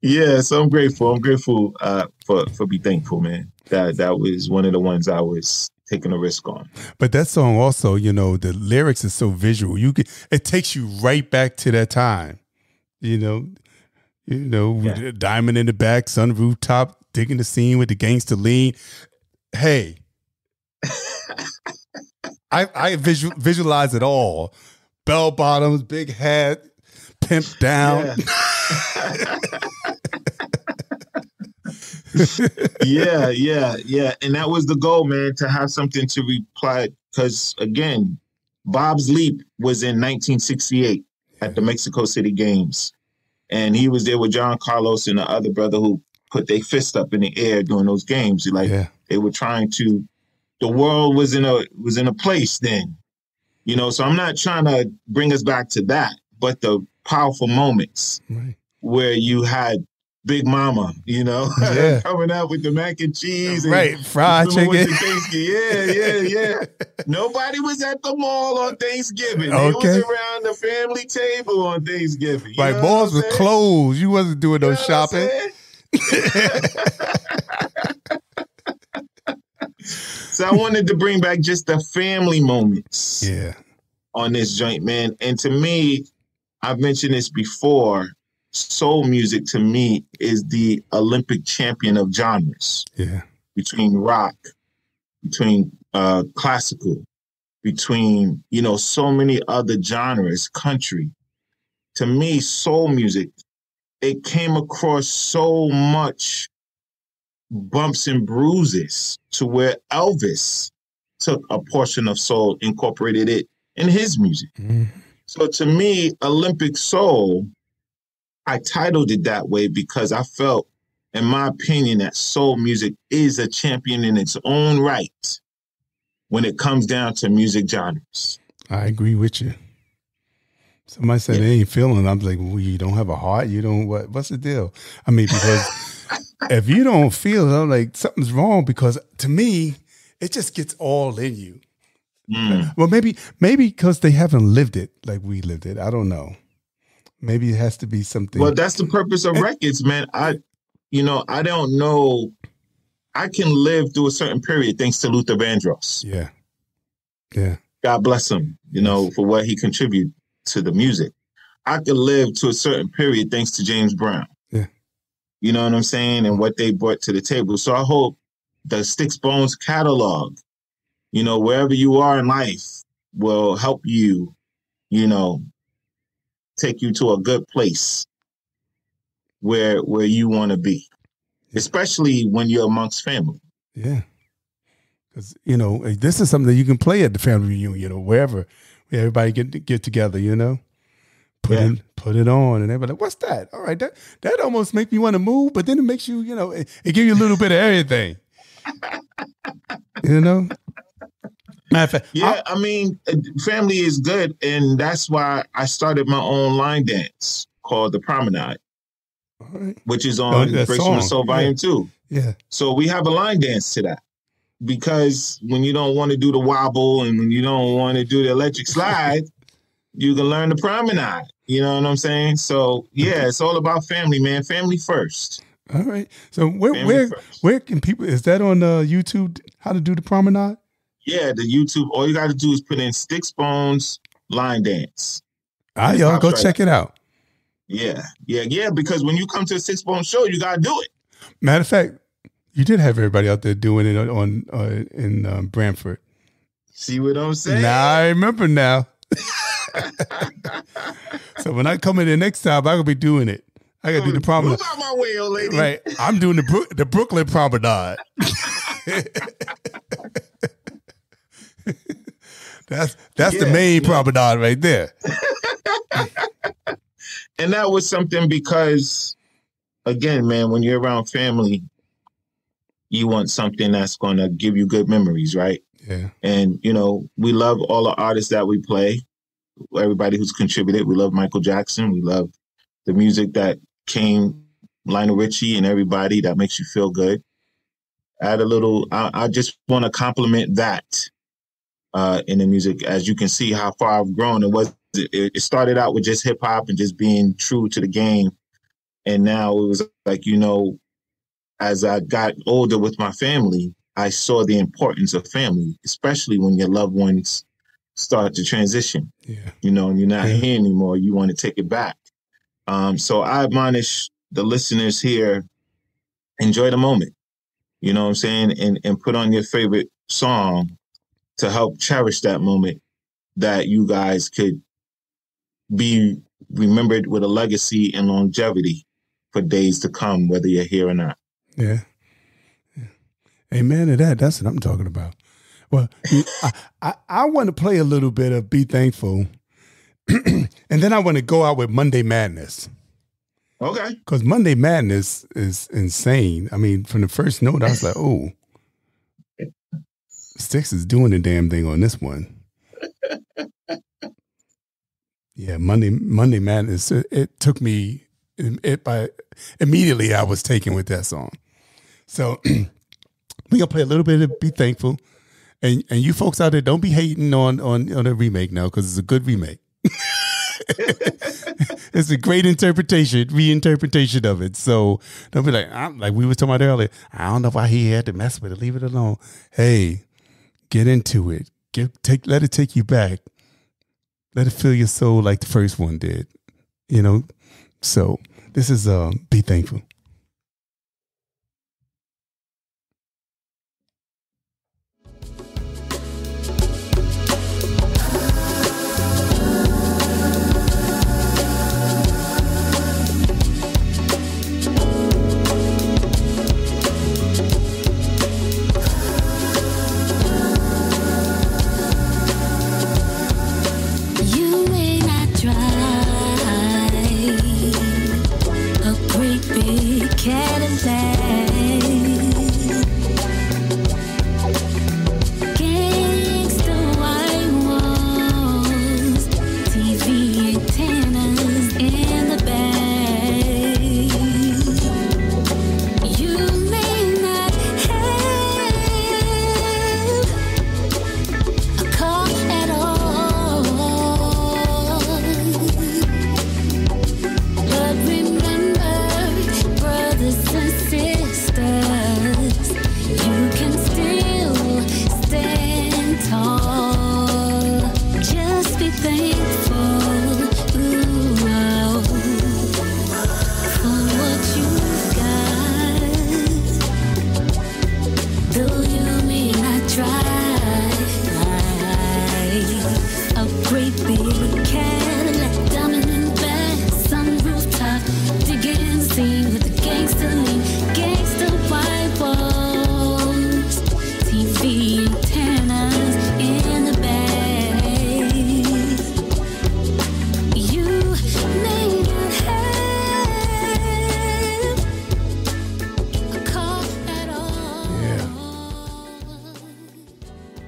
Yeah, so I'm grateful. I'm grateful for Be Thankful, man. That was one of the ones I was taking a risk on. But that song also, the lyrics is so visual. It takes you right back to that time. Diamond in the back, sun rooftop, digging the scene with the gangster lean. Hey, I visualize it all. Bell bottoms, big hat, pimped down. Yeah. And that was the goal, man, to have something to reply. Because, again, Bob's Leap was in 1968 at the Mexico City Games. And he was there with John Carlos and the other brother who put their fist up in the air during those games. They were trying to, the world was in a place then, so I'm not trying to bring us back to that, but the powerful moments where you had Big Mama, coming out with the mac and cheese. And fried chicken. Yeah. Nobody was at the mall on Thanksgiving. They was around the family table on Thanksgiving. Malls were closed. You wasn't doing no shopping. So I wanted to bring back just the family moments on this joint, man. And to me, I've mentioned this before, soul music to me is the Olympic champion of genres. Yeah. Between rock, between classical, between, so many other genres, country. To me, soul music, it came across so much bumps and bruises to where Elvis took a portion of soul, incorporated it in his music. So to me, Olimpik Soul, I titled it that way because I felt, in my opinion, that soul music is a champion in its own right when it comes down to music genres. I agree with you. Somebody said they ain't feeling it. I'm like, well, you don't have a heart? You don't, what's the deal? I mean, because if you don't feel it, I'm like, something's wrong, because to me, it just gets all in you. Well, maybe because they haven't lived it like we lived it. I don't know. Maybe it has to be something. Well, that's the purpose of records, man. I don't know. I can live through a certain period thanks to Luther Vandross. Yeah. God bless him, for what he contributed to the music. I could live to a certain period thanks to James Brown. Yeah. You know what I'm saying? And what they brought to the table. So I hope the Stix Bones catalog, wherever you are in life, will help you, take you to a good place where you want to be, especially when you're amongst family. Yeah. Because, this is something that you can play at the family reunion, wherever everybody get together, put it on, and they were like, "What's that?" All right, that almost makes me want to move, but then it makes you, it gives you a little bit of everything. Matter of fact, I mean, family is good, and that's why I started my own line dance called the Promenade, which is on Breaks from the Soul Volume 2. Yeah. So we have a line dance to that, because when you don't want to do the wobble and when you don't want to do the electric slide, you can learn the Promenade. You know what I'm saying? So yeah, it's all about family, man. Family first. All right. So where can people? Is that on YouTube? How to do the Promenade? Yeah, the YouTube. All you got to do is put in Stix Bones line dance. All right, y'all go check it out. Yeah. Because when you come to a Stix Bones show, you got to do it. Matter of fact, you did have everybody out there doing it in Brantford. See what I'm saying? Now I remember now. So when I come in there next time, I'm gonna be doing it. I gotta do the promenade. Move out my way, old lady. Right, I'm doing the Brooklyn Promenade. That's the main promenade right there. And that was something because, again, man, when you're around family, you want something that's going to give you good memories, right? Yeah. And, we love all the artists that we play, everybody who's contributed. We love Michael Jackson. We love the music that came, Lionel Richie and everybody that makes you feel good. I just want to compliment that in the music. As you can see how far I've grown. It started out with just hip hop and just being true to the game. And now it was like, as I got older with my family, I saw the importance of family, especially when your loved ones start to transition. Yeah. And you're not here anymore. You want to take it back. So I admonish the listeners here, enjoy the moment. You know what I'm saying? And put on your favorite song to help cherish that moment, that you guys could be remembered with a legacy and longevity for days to come, whether you're here or not. Yeah. Amen to that. That's what I'm talking about. Well, I want to play a little bit of Be Thankful, and then I want to go out with Monday Madness. Okay. Because Monday Madness is insane. I mean, from the first note, I was like, oh, Stix is doing the damn thing on this one. Yeah, Monday Madness. It took me. Immediately I was taken with that song. So we're gonna play a little bit of Be Thankful, and you folks out there, don't be hating on a remake now, because it's a good remake. It's a great reinterpretation of it. So don't be like we were talking about earlier, I don't know why he had to mess with it. Leave it alone. Hey, get into it. Let it take you back. Let it fill your soul like the first one did. So this is Be Thankful.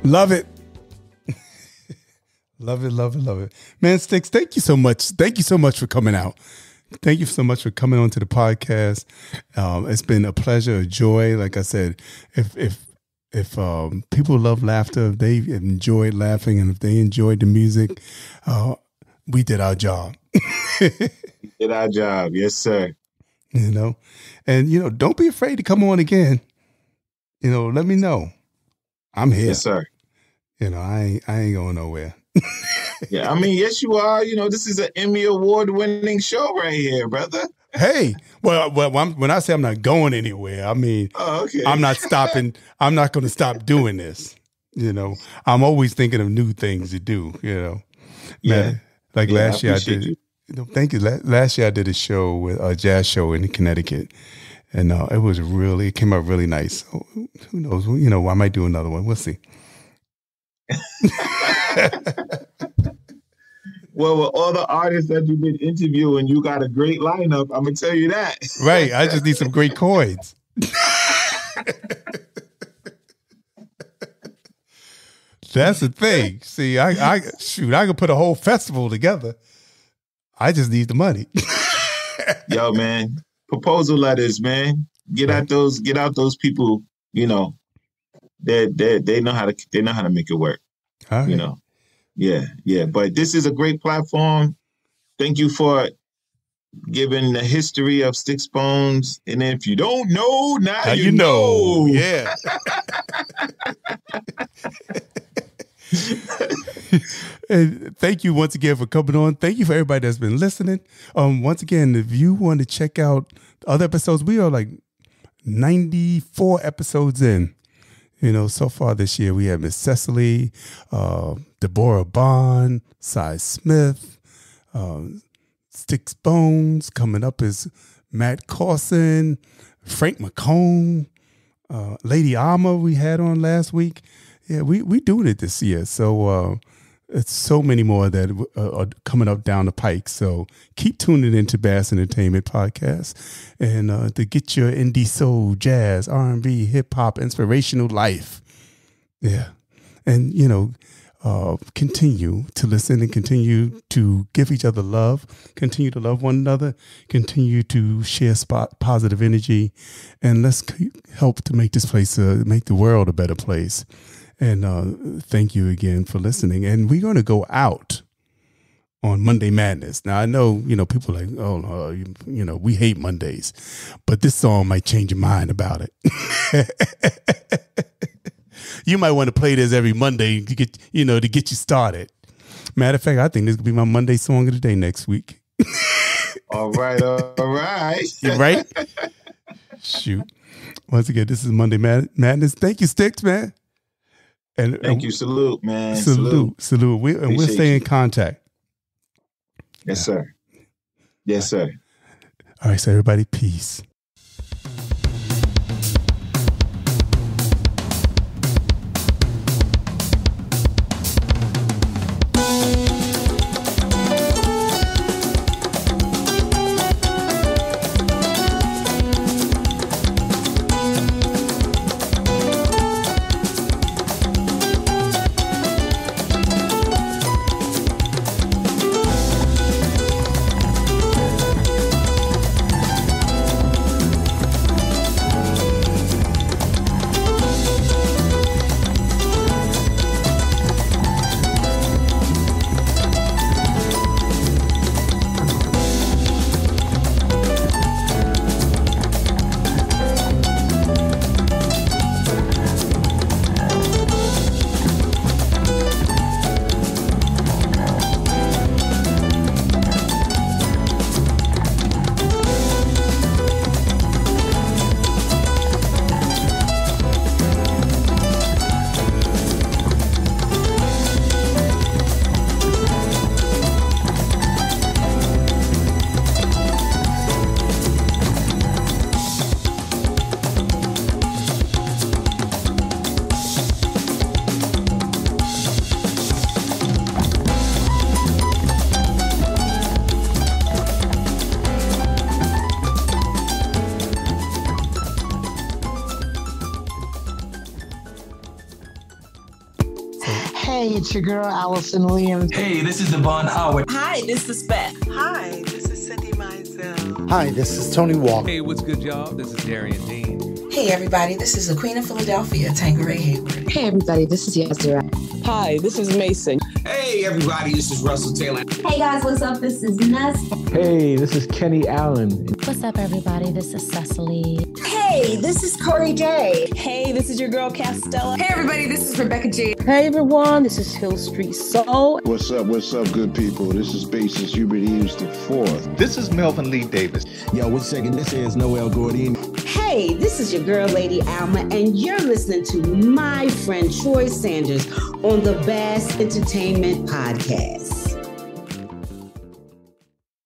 Love it. Love it, love it, love it. Man, Stix, thank you so much. Thank you so much for coming out. Thank you so much for coming on to the podcast. It's been a pleasure, a joy. Like I said, if people love laughter, if they enjoyed laughing, and if they enjoyed the music, we did our job. We did our job. Yes, sir. You know, and, you know, don't be afraid to come on again. You know, let me know. I'm here. Yes, sir. You know, I ain't going nowhere. Yeah, I mean, yes, you are. You know, this is an Emmy Award-winning show right here, brother. Hey, well, when I say I'm not going anywhere, I mean, okay. I'm not stopping. I'm not going to stop doing this. You know, I'm always thinking of new things to do. You know, yeah. Like last year I did. You. Thank you. Last year I did a show with a jazz show in Connecticut, and it came out really nice. So, who knows? You know, I might do another one. We'll see. Well, with all the artists that you've been interviewing, you got a great lineup. I'm gonna tell you that. Right. I just need some great coins. That's the thing. See, I could put a whole festival together. I just need the money. Yo, man, proposal letters, man. Get out those people. You know, they know how to make it work. Right. You know, yeah. But this is a great platform. Thank you for giving the history of Stix Bones. And if you don't know, now you know. Yeah. And thank you once again for coming on. Thank you for everybody that's been listening. Once again, if you want to check out other episodes, we are like 94 episodes in. You know, so far this year we have Miss Cecily, Deborah Bond, Cy Smith, Stix Bones. Coming up is Matt Carson, Frank McComb, Lady Alma we had on last week. Yeah, we doing it this year. So it's so many more that are coming up down the pike. So keep tuning into Bass Entertainment Podcast and to get your indie soul, jazz, R&B, hip hop, inspirational life. Yeah. And, you know, continue to listen and continue to give each other love, continue to love one another, continue to share positive energy, and let's help to make this place, make the world a better place. And thank you again for listening. And we're going to go out on Monday Madness. Now, I know, you know, people are like, oh, you know, we hate Mondays. But this song might change your mind about it. You might want to play this every Monday to get you started. Matter of fact, I think this could be my Monday song of the day next week. All right. You right? Shoot. Once again, this is Monday Madness. Thank you, Stix, man. And thank you. Salute, man. Salute. We'll stay in contact. Yes, sir. Yes, sir. All right, so everybody, peace. Hey, it's your girl, Allison Williams. Hey, this is Devon Howard. Hi, this is Beth. Hi, this is Cindy Mizell. Hi, this is Tony Walker. Hey, what's good, y'all? This is Darian Dean. Hey, everybody, this is the Queen of Philadelphia, Tanqueray Hayward. Hey, everybody, this is Yazira. Hi, this is Mason. Hey, everybody, this is Russell Taylor. Hey, guys, what's up? This is Ness. Hey, this is Kenny Allen. What's up, everybody? This is Cecily. Hey, this is Corey Day. Hey, this is your girl, Castella. Hey, everybody, this is Rebecca J. Hey, everyone, this is Hill Street Soul. What's up, good people? This is bassist Hubert Eves the Fourth. This is Melvin Lee Davis. Yo, wait a second, this is Noel Gordon. Hey, this is your girl, Lady Alma, and you're listening to my friend Troy Saunders on the Bass Entertainment Podcast.